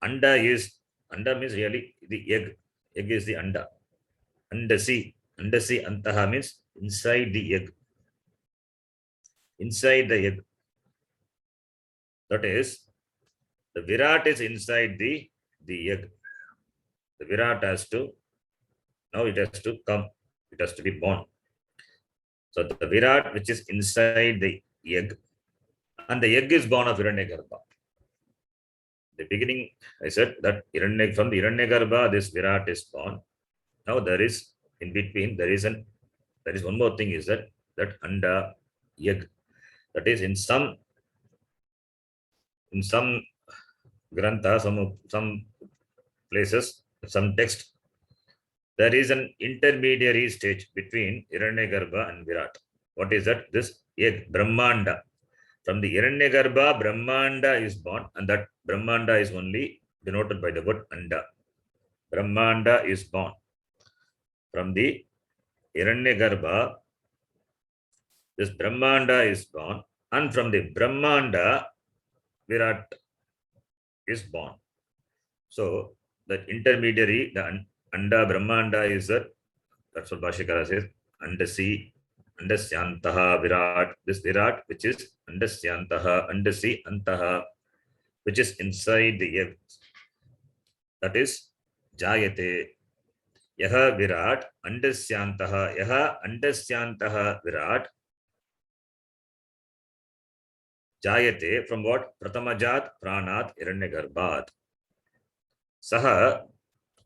Anda means really the egg. Egg is the anda. Andasi, Andasi, Antaha means inside the egg. Inside the egg. That is, the Virat is inside the egg. The Virat has to, now it has to come. It has to be born. So the Virat which is inside the egg, and the egg is born of Hiranyagarbha. The beginning, I said that from the Hiranyagarbha, this Virat is born. Now there is, in between, there is one more thing is that anda, egg. That is in some grantha, some places, some text, there is an intermediary stage between Hiranyagarbha and Virat. What is that? This egg, Brahmanda. From the Hiranyagarbha, Brahmanda is born, and that Brahmanda is only denoted by the word anda. Brahmanda is born. From the Hiranyagarbha, this Brahmanda is born, and from the Brahmanda, Virat is born. So the intermediary, the anda Brahmanda is that's what Bhashyakara says, Andasi, Andasyantaha Virat, this Virat which is Andasyantaha, Andasi Antaha, which is inside the earth. That is Jayate. Yaha Virat, Andasyantaha, Yaha Andasyantaha Virat, Jayate from what? Pratamajat Pranat Hiranyagarbhat. Saha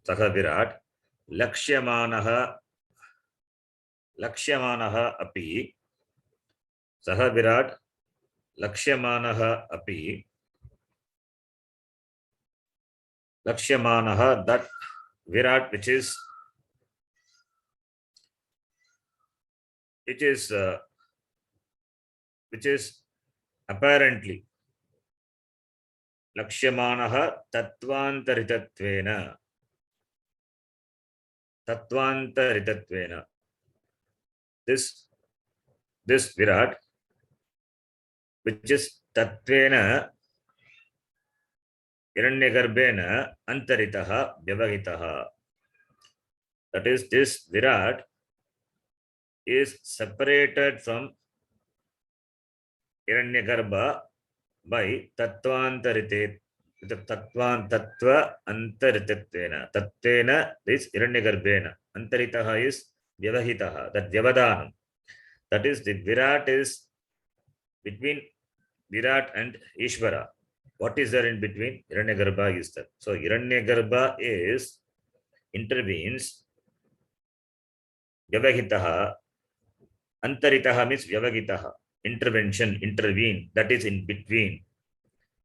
Virat, Lakshyamanaha api, Saha Virat, Lakshyamanaha api, Lakshyamanaha, that Virat which is apparently Lakshyamanaha Tattvantaritattvena. This Virat which is Tattvena Hiranyagarbhena Antaritaha Vyavahitaha. That is, this Virat is separated from Hiranyagarbha by Tattvantarite. Tattva Antaritatvena. Tattvena is Hiranyagarbhena. Antaritaha is Vyavahitaha. That Vyavadanam. That is, the Virat is between Virat and Ishvara. What is there in between? Hiranyagarbha is there. So Hiranyagarbha is intervenes. Vyavahitaha. Antaritaha means Vyavahitaha. Intervention, intervene. That is in between.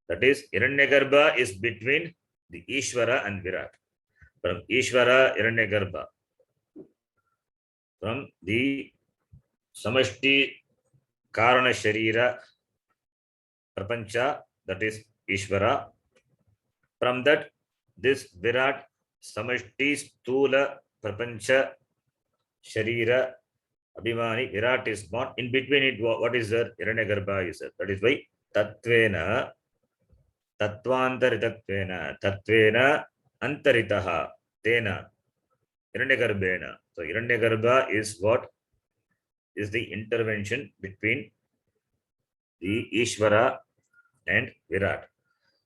That is, Hiranyagarbha is between the Ishvara and Virat. From Ishvara, Hiranyagarbha. From the Samashti Karana Sharira Prapancha, that is Ishvara. From that, this Virat Samashti Stula Prapancha Sharira Abhimani Virat is born. In between it, what is there? Hiranyagarbha is there. That is why Tattvena Tattvantaritattvena Tattvena Antaritaha Tena Hiranyagarbhena. So Hiranyagarbha is what? Is the intervention between the Ishvara and Virat.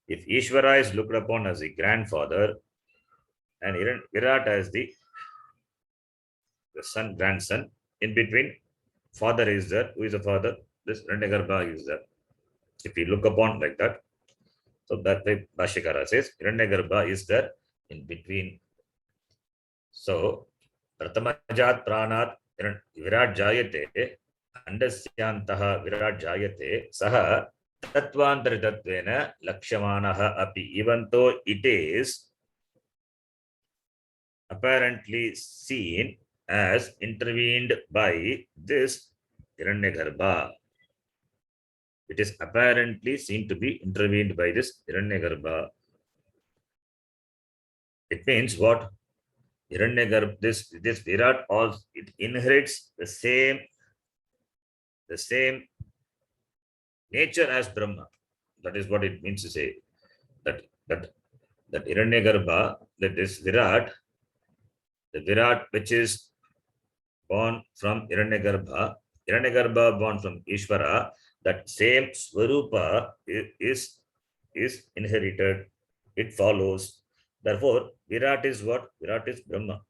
If Ishvara is looked upon as the grandfather and Virat as the son, grandson, in between father is there. Who is the father? This Hiranyagarbha is there. If you look upon like that, so that way Bhashyakara says Hiranyagarbha is there in between. So Pratamajat Pranat Virat Jayate, Andasyantaha Virat Jayate, Saha Tattvantaritattvena Lakshyamanaha api. Even though it is apparently seen as intervened by this Hiranyagarbha. It is apparently seen to be intervened by this Hiranyagarbha. It means what? Hiranyagarbha, this Virat also, it inherits the same nature as Brahma. That is what it means to say. That Hiranyagarbha, that this Virat, the Virat which is born from Hiranyagarbha born from Ishvara, that same Swarupa is inherited. It follows. Therefore, Virat is what? Virat is Brahma.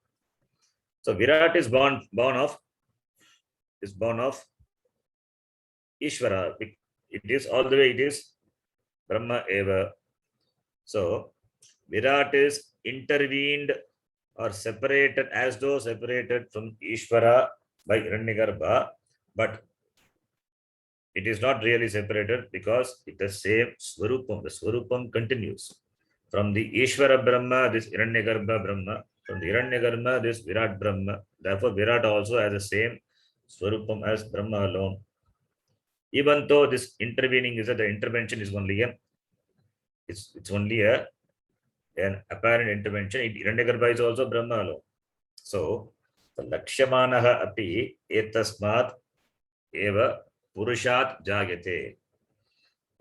So Virat is born of Ishvara. It is all the way, it is Brahma eva. So Virat is intervened or separated, as though separated from Ishvara by Hiranyagarbha, but it is not really separated because it is same Swarupam. The Swarupam continues. From the Ishvara Brahma, this Hiranyagarbha Brahma. From the Hiranyagarbha, this Virat Brahma. Therefore, Virat also has the same Swarupam as Brahma alone. Even though this intervening is the intervention is only it's only an apparent intervention. Hiranyagarbha is also Brahma alone. So, Lakshyamanaha api etasmat eva Purushat Jagate.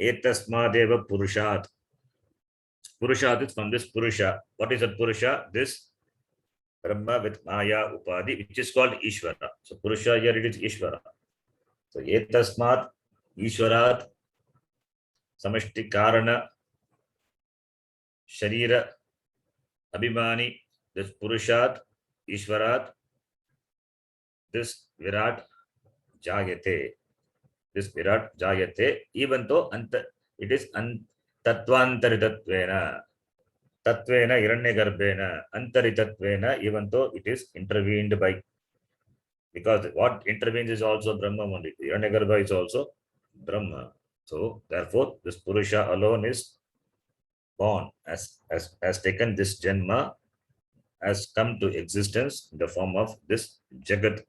Etasmat eva Purushat. Purushat is from this Purusha. What is that Purusha? This Brahma with Maya Upadhi, which is called Ishvara. So Purusha here it is Ishvara. So etasmat Ishwarat samashti karana sharira abhimani, this Purushat Ishwarat, this Virat Jagate. This Virat Jayate, even though it is Tattvantaritatvena, Tatvena Hiranyagarbhena, Antaritatvena, even though it is intervened by, because what intervenes is also Brahma only. Hiranyagarbha is also Brahma. So therefore, this Purusha alone is born, has taken this Janma, has come to existence in the form of this Jagat.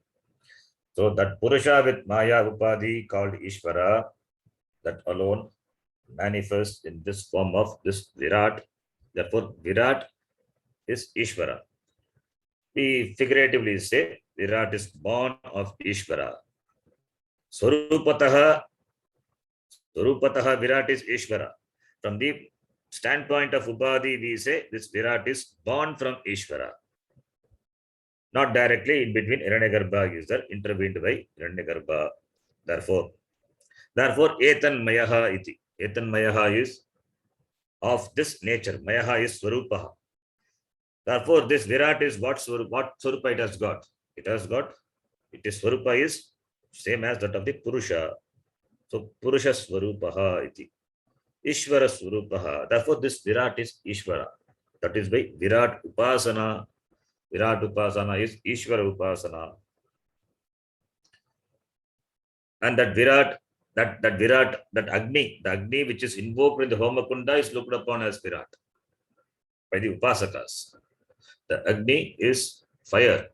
So that Purusha with Maya Upadhi called Ishvara, that alone manifests in this form of this Virat. Therefore, Virat is Ishvara. We figuratively say Virat is born of Ishvara. Swarupataha Virat is Ishvara. From the standpoint of Upadhi, we say this Virat is born from Ishvara. Not directly in between Hiranyagarbha is there, intervened by Hiranyagarbha. Therefore, Etan Mayaha iti. Etan Mayaha is of this nature. Mayaha is Swarupaha. Therefore, this Virat is what Swarupa it has got. It has got, Swarupa is same as that of the Purusha. So, Purusha Swarupaha iti. Ishvara Swarupaha. Therefore, this Virat is Ishvara. That is by Virat Upasana. Virat Upasana is Ishvara Upasana. And that Virat, that Agni, the Agni which is invoked in the Homakunda is looked upon as Virat by the Upasakas. The Agni is fire,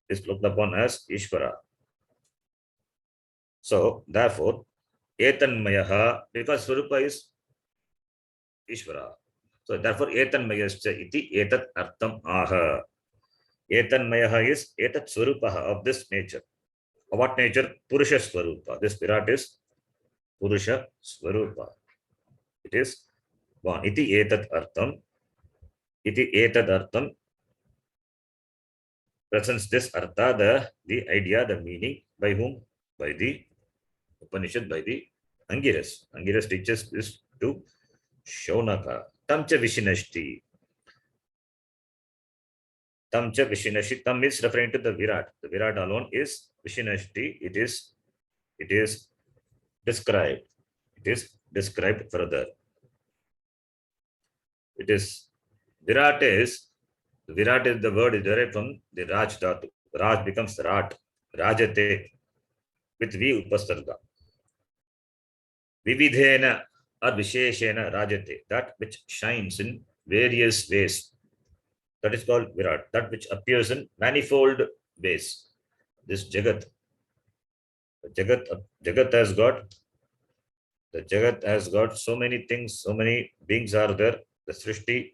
is looked upon as Ishvara. So therefore, Etanmayaha, because Swarupa is Ishvara. So therefore, Etanmayascha iti etat artham aha. Etanmayaha is etat Swarupaha, of this nature. Of what nature? Purusha Swarupa. This Virat is Purusha Swarupa. It is born. Iti etat artham. Iti etad artham presents this artha, the idea, the meaning, by whom? By the Upanishad, by the Angiras. Angiras teaches this to Shaunaka. Tamcha Vishinashti. Tamcha Vishinashti. Tam is referring to the Virat. The Virat alone is Vishinashti. It is described. It is described further. It is Virat is the word is derived from the Raj Dhatu. Raj becomes Rat. Rajate with V upasarga. Vividhena or Visheshena Rajate. That which shines in various ways. That is called Virat. That which appears in manifold ways. This Jagat. Jagat has got so many things, so many beings are there. The Srishti,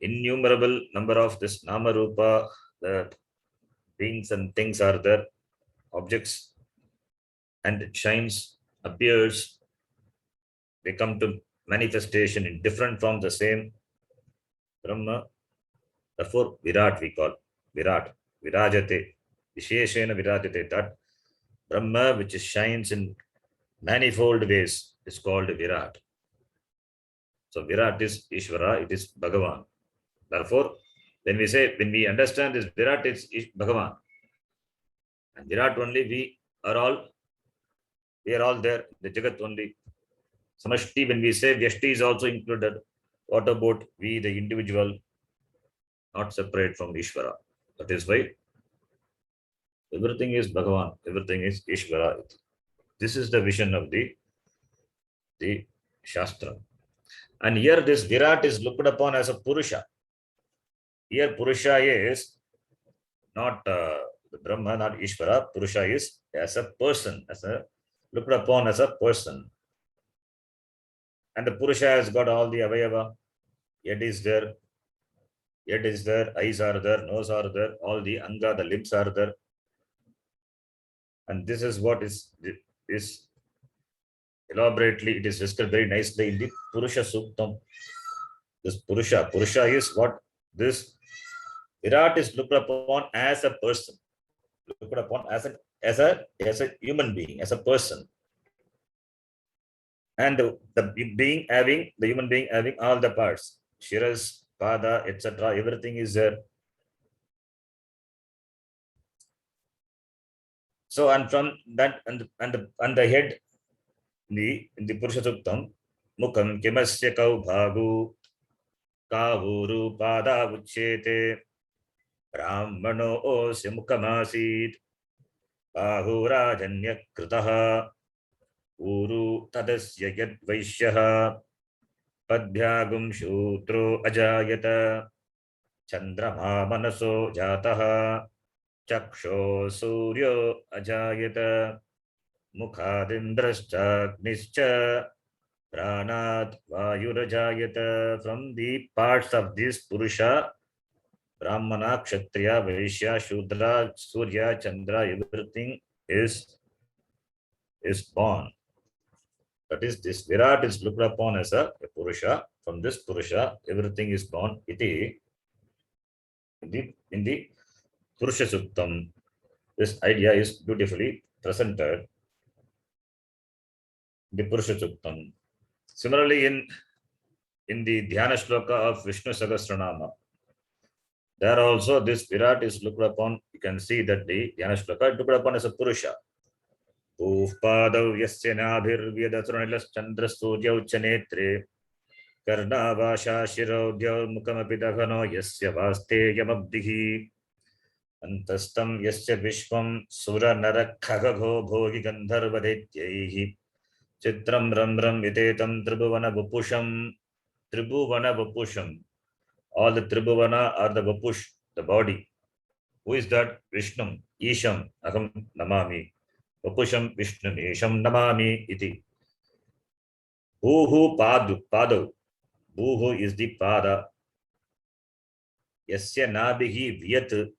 innumerable number of this Nama Rupa, the beings and things are there, objects, and it shines, appears, they come to manifestation in different forms, the same Brahma. Therefore, Virat we call Virat, Virajate, Visheshena Virajate, that Brahma which shines in manifold ways is called Virat. So Virat is Ishvara, it is Bhagavan. Therefore, when we understand this Virat is Bhagavan, and Virat only, we are all there, the Jagat only. Samashti, when we say Vyashti is also included. What about we, the individual, not separate from Ishvara? That is why everything is Bhagavan, everything is Ishvara. This is the vision of the Shastra. And here this Virat is looked upon as a Purusha. Here Purusha is not Brahma, not Ishvara. Purusha is as a person, looked upon as a person. And the Purusha has got all the Avayava. Head is there, eyes are there, nose are there, all the Anga, the limbs are there. And this is what is elaborately, it is described very nicely in the Purusha Suktam. This Purusha is what this Virat is looked upon as a person, looked upon as an as a human being, as a person. And the human being having all the parts, shiras, pada, etc. Everything is there. So, and from that, and the head, in the Purusha Suktam, mukam kimasya kau bhagu kahuru pada uchete brahmano osya mukamasit bahurajanya kritaha uru tadasya yad vaishyaha padbyagum shutro ajayata chandrama manaso jataha chaksho suryo ajayata mukhadindraschagnischa pranat vayurajayata. From the parts of this Purusha, Brahmana, Kshatriya, Vaishya, Shudra, Surya, Chandra, everything is born. That is, this Virat is looked upon as a Purusha. From this Purusha, everything is born. Iti in the Purusha Suktam, this idea is beautifully presented. The Purusha Suktam. Similarly, in the Dhyana Shloka of Vishnu Sahasranama, there also this Virat is looked upon. You can see that the Dhyana Shloka is looked upon as a Purusha. Padav yasya nabhir vyadasuranilas chandra surya uchanetre karna vasha shirodya mukamapi daghano yasya vaste yamabdihi antastam yasya vishvam sura nara khagagho bhogi gandharva detyaihi chitram ramram vitetam tribhuvana vapusham. All the tribhuvana are the vapush, the body. Who is that? Vishnum, Isham, Aham Namami. Vapusham Vishnu Isham Namami iti. Bhuhu Padav. Bhuhu is the Pada. Yasya Nabihi Vyat.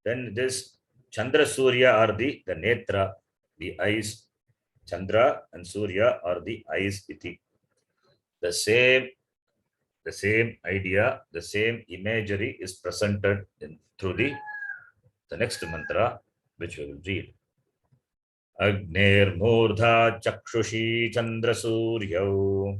Then this Chandra Surya are the Netra, the eyes. Chandra and Surya are the eyes iti. The same idea, the same imagery is presented through the next mantra, which we will read. Agnir-murdha chakshushi chandra suryau.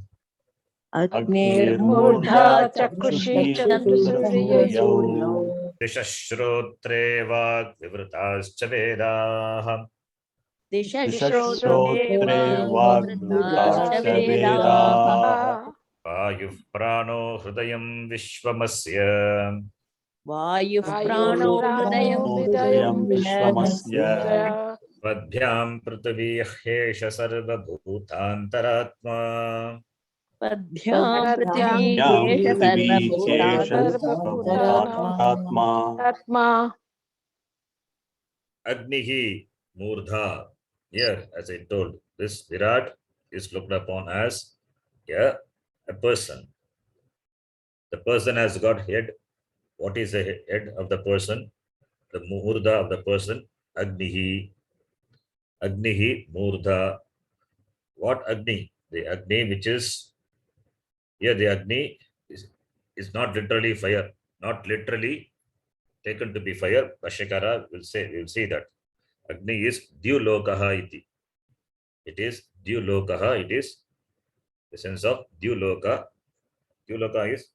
Agnir-murdha chakshushi chandra suryau. Dishashrotre vak vivrutascha vedah. Dishashrotre vak-vivrutascha vedah. Vayuh prano hrudayam vishvamasya. Vayuh prano Hridayam vishvamasya. Padhyam prithvi hesha sarva bhutantaratma. Padhyam Yam prithvi prithvi sarva kesha sarvabhutanatma. Agnihi murdha. Here, as I told, this Virat is looked upon as a person. The person has got head. What is the head of the person? The murdha of the person. Agnihi. Agnihi murdha. What Agni? The Agni which is here. The Agni is not literally fire. Not literally taken to be fire. Bhashyakara will say that Agni is Dyulokaha iti. It is Dyulokaha. It is the sense of Dyuloka. Dyuloka is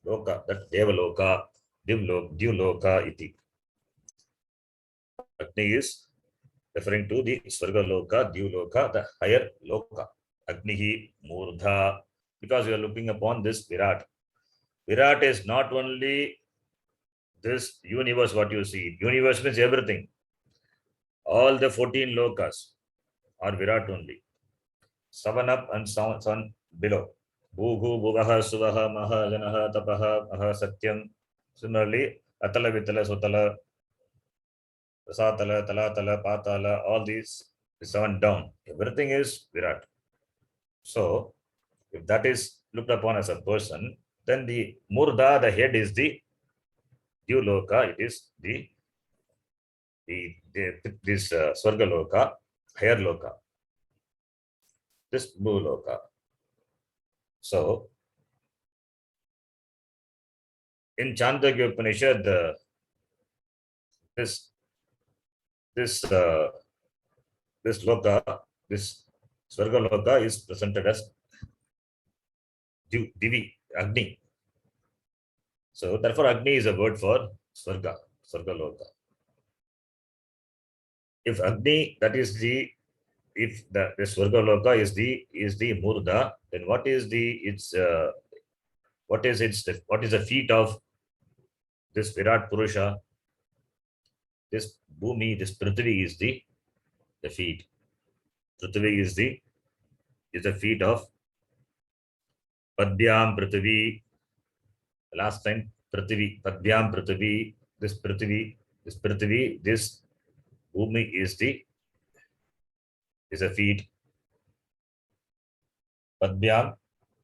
Loka, that Devaloka, Dyuloka iti. Agni is referring to the Swarga Loka, Dyuloka, the higher Loka. Agnihi Murdha. Because we are looking upon this Virat. Virat is not only this universe, what you see. Universe means everything. All the 14 lokas are Virat only. 7 up and 7 below. Bhuhu, Bhuvaha, Suvaha, Maha, Janaha, Tapaha, Maha, Satyam. Similarly, Atala, Vitala, Sutala, Rasatala, Talatala, Patala, all these 7 down. Everything is Virat. So, if that is looked upon as a person, then the Murdha, the head, is the Dyuloka. It is this Swarga Loka, higher Loka. This Blue Loka. So, in Chandogya Upanishad, this this loka, this Swarga loka is presented as Divi, Agni. So therefore Agni is a word for Swarga, Swarga loka. If Agni, that is the, if the Swarga loka is the Murda, then what is what is the feet of this Virat Purusha? This Bhumi, this Prithvi is the feet. Prithvi is the feet of Padbyam Prithvi. Last time Prithvi, Padbyam Prithvi, this Prithvi, this Bhumi is a feet. Padbyam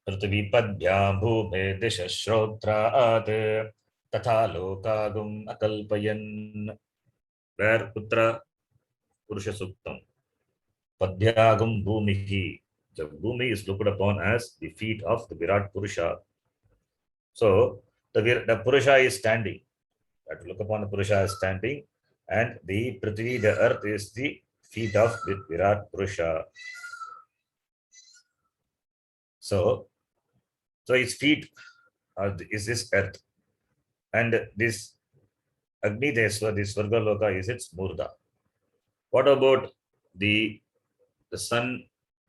Prithvi Padbyam Bhume Disha Shrotraat Tatha Lokagum Akalpayan. Where Putra Purusha Suktam. Padhyagam Bhumihi. The Bhumi is looked upon as the feet of the Virat Purusha. So the Purusha is standing. That look upon the Purusha as standing, and the Prithvi, the earth, is the feet of the Virat Purusha. So its feet is this earth, and this Agni Deswa, this Swarga Loka, is its Murda. What about the sun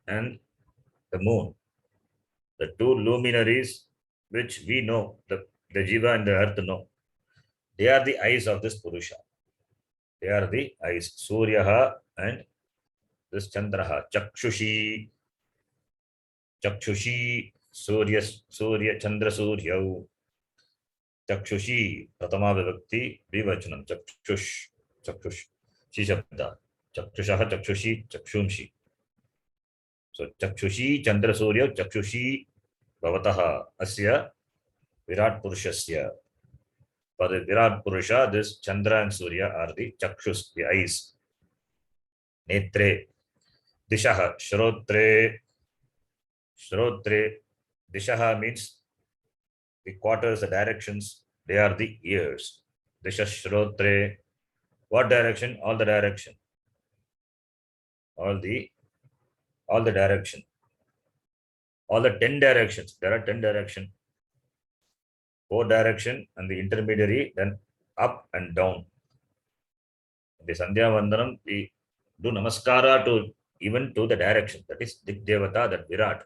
and the moon? The two luminaries which we know, the Jiva and the earth know. They are the eyes of this Purusha. They are the eyes. Suryaha and this Chandraha. Chakshushi. Chakshushi. Surya Chandra Surya. Chakshushi. Pratama Vivakti. Vivachanam. Chakshush. Chakshush. Shishabda. Chakshushaha. Chakshushi. Chakshumshi. So Chakshushi Chandra Surya. Chakshushi Bhavataha. Asya Virat Purushasya. For the Virat Purusha, this Chandra and Surya are the Chakshus, the eyes. Netre, Dishaha, Shrotre. Shrotre, Dishaha means the quarters, the directions, they are the ears. Disha Shrotre. What direction? All the direction. All the direction. All the 10 directions. There are 10 directions. 4 direction and the intermediary, then up and down. In the Sandhya Vandanam, we do namaskara to even to the direction. That is Dik Devata, that Virat.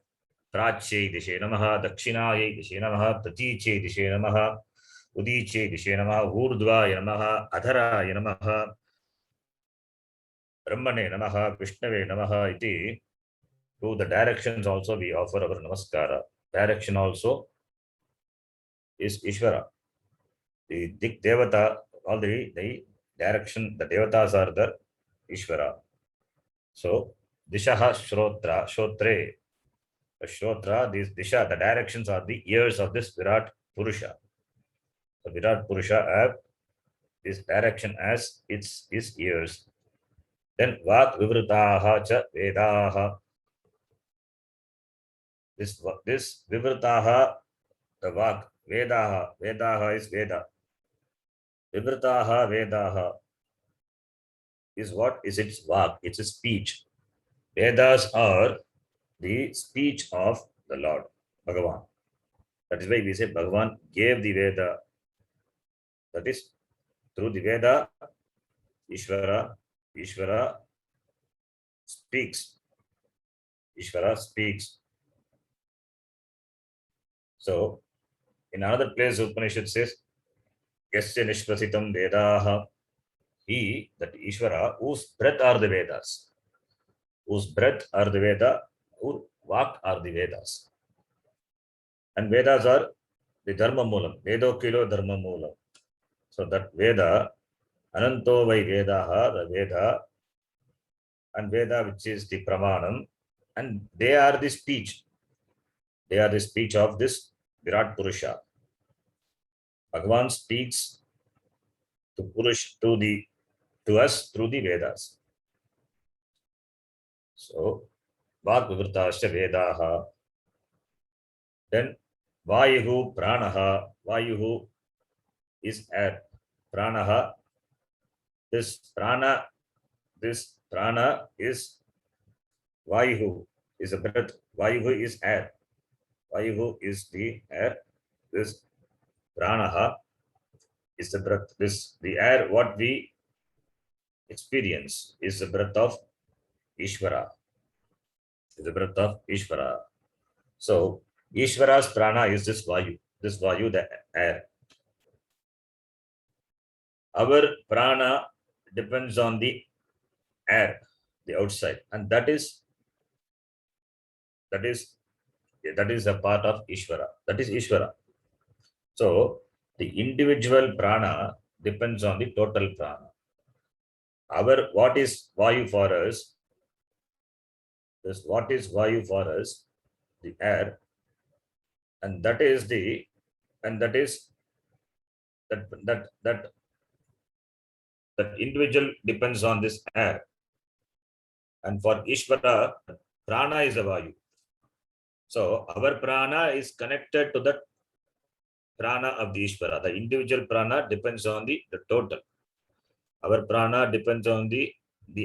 Prache Dishe Namaha, Dakshinaye Dishe Namaha, Pratiche Dishe Namaha, Udiche Dishe Namaha, Urdhva Namaha, Adhara Namaha, Brahmane Namaha, Vishnave Namaha. Iti. To the directions also we offer our namaskara. Direction also is Ishvara. The Dik Devata, all the direction, the Devatas are the Ishvara. So, Dishaha Shrotra, Shrotre. The Shrotra, this Disha, the directions are the ears of this Virat Purusha. The Virat Purusha have this direction as its ears. Then Vak Vivrataha Cha Vedaha. This Vivrataha, the Vak, Vedaha is Veda. Vivrataha Vedaha is what? Is its Vak, it's a speech. Vedas are the speech of the Lord, Bhagavan. That is why we say Bhagavan gave the Veda. That is, through the Veda, Ishvara speaks. Ishvara speaks. So, in another place, Upanishad says, Yasya Nishprasitam Vedaha. He, that Ishvara, whose breath are the Vedas. Whose breath are the Veda, whose Vak are the Vedas. And Vedas are the Dharma Moolam. Vedo Kilo Dharma Moolam. So that Veda, Ananto Vai Vedaha, the Veda, and Veda, which is the Pramanam, and they are the speech. They are the speech of this Virat Purusha. Bhagavan speaks to Purush, to us through the Vedas. So, Vak Vivrtasya Vedaha. Then Vayuhu Pranaha. Vayuhu is air. Pranaha. This Prana is Vayu, is a breath. Vayu is air. Vayu is the air. This Pranaha is the breath. This the air what we experience is the breath of Ishvara. Is the breath of Ishvara. So Ishvara's prana is this Vayu. This Vayu, the air. Our prana depends on the air, the outside, and that is a part of Ishvara. That is Ishvara. So the individual prana depends on the total prana. Our what is Vayu for us? This what is Vayu for us? The air, and that is that individual depends on this air. And for Ishvara, prana is a Vayu. So our prana is connected to the prana of the Ishvara. The individual prana depends on the total. Our prana depends on the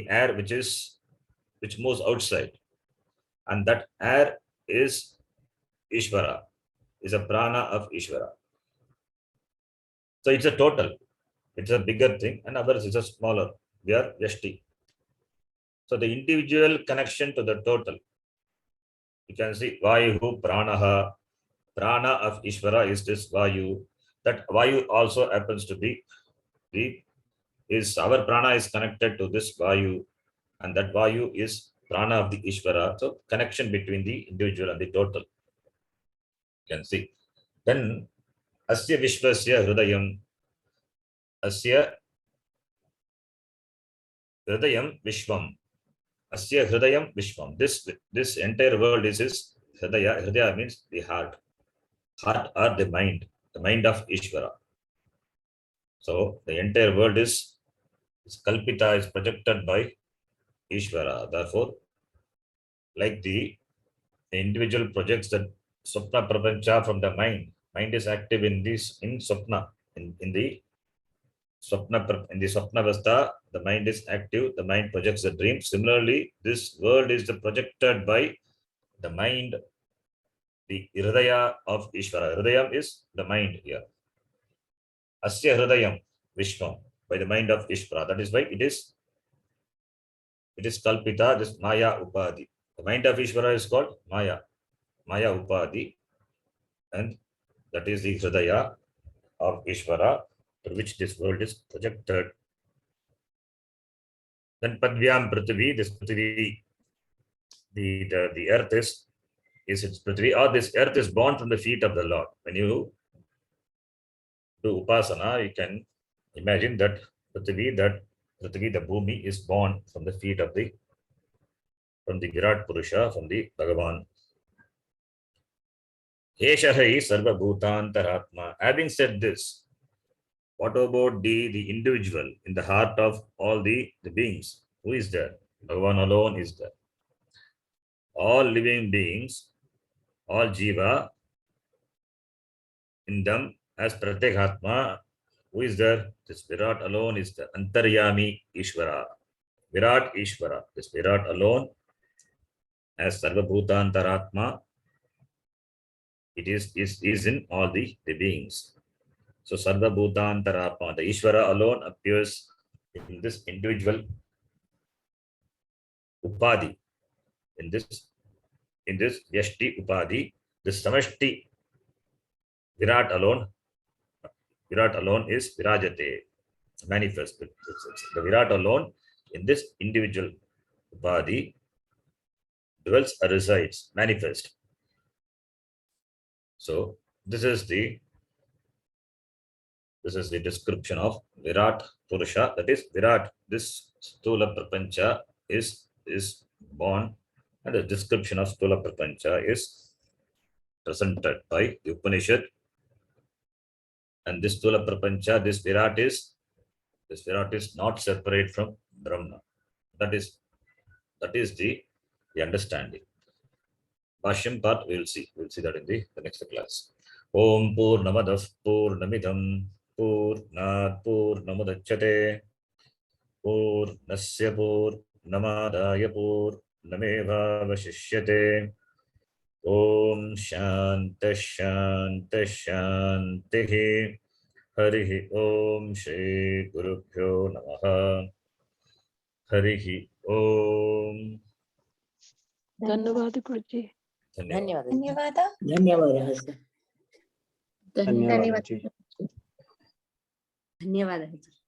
air which moves outside. And that air is Ishvara, is a prana of Ishvara. So it's a total. It's a bigger thing, and ours is a smaller. We are Yashti. So the individual connection to the total. You can see Vayu, Pranaha. Prana of Ishvara is this Vayu. That Vayu also happens to be our prana is connected to this Vayu, and that Vayu is prana of the Ishvara. So connection between the individual and the total. You can see. Then Asya Vishvasya Hridayam. Asya Hridayam Vishvam. Asya Hridayam Vishvam. This entire world is his Hridaya. Hridaya means the heart. Heart or the mind of Ishvara. So the entire world is Kalpita, is projected by Ishvara. Therefore, like the individual projects the Swapna Prapancha from the mind. Mind is active in Swapna. In the Swapna Avastha, the mind is active, the mind projects the dream. Similarly, this world is projected by the mind, the Hridaya of Ishvara. Hridayam is the mind here. Asya Hridayam Vishwam, by the mind of Ishvara. That is why it is Kalpita, this Maya Upadhi. The mind of Ishvara is called Maya Upadhi, and that is the Hridaya of Ishvara, to which this world is projected. Then Padvyam Prithvi, this Prithvi, the earth is its Prithvi, or this earth is born from the feet of the Lord. When you do Upasana, you can imagine that Prithvi, the Bhumi, is born from the feet of from the Virat Purusha, from the Bhagavan. Heshahai Sarva Bhutantaratma. Having said this, what about the individual in the heart of all the beings? Who is there? Bhagavan alone is there. All living beings, all Jiva, in them as Pratyekatma, who is there? This Virat alone is there. Antaryami Ishvara. Virat Ishvara. This Virat alone as Sarva Bhutantaratma. It is in all the beings. So Sarva Bhutantaratma, the Ishvara alone appears in this individual Upadhi, in this Yashti Upadhi. This Samashti Virat alone is Virajate, manifest. The Virat alone in this individual Upadhi dwells or resides, manifest. So this is the description of Virat Purusha. That is Virat. This Sthula Prapancha is born, and the description of Sthula Prapancha is presented by the Upanishad. And this Sthula Prapancha, this Virat is not separate from Brahma. That is the understanding. Bhashyam part we will see that in the next class. Om Purnamadav Purnamidam Purnat Purnamudachyate Purnasya नमादाय पूर्णमेवावशिष्यते। ओम शांति शांति शांतिः। हरिः ओम श्री गुरुभ्यो नमः। हरिः ओम। धन्यवाद गुरुजी। धन्यवाद। धन्यवादः। धन्यवादः sir. धन्यवाद जी। धन्यवादः जी।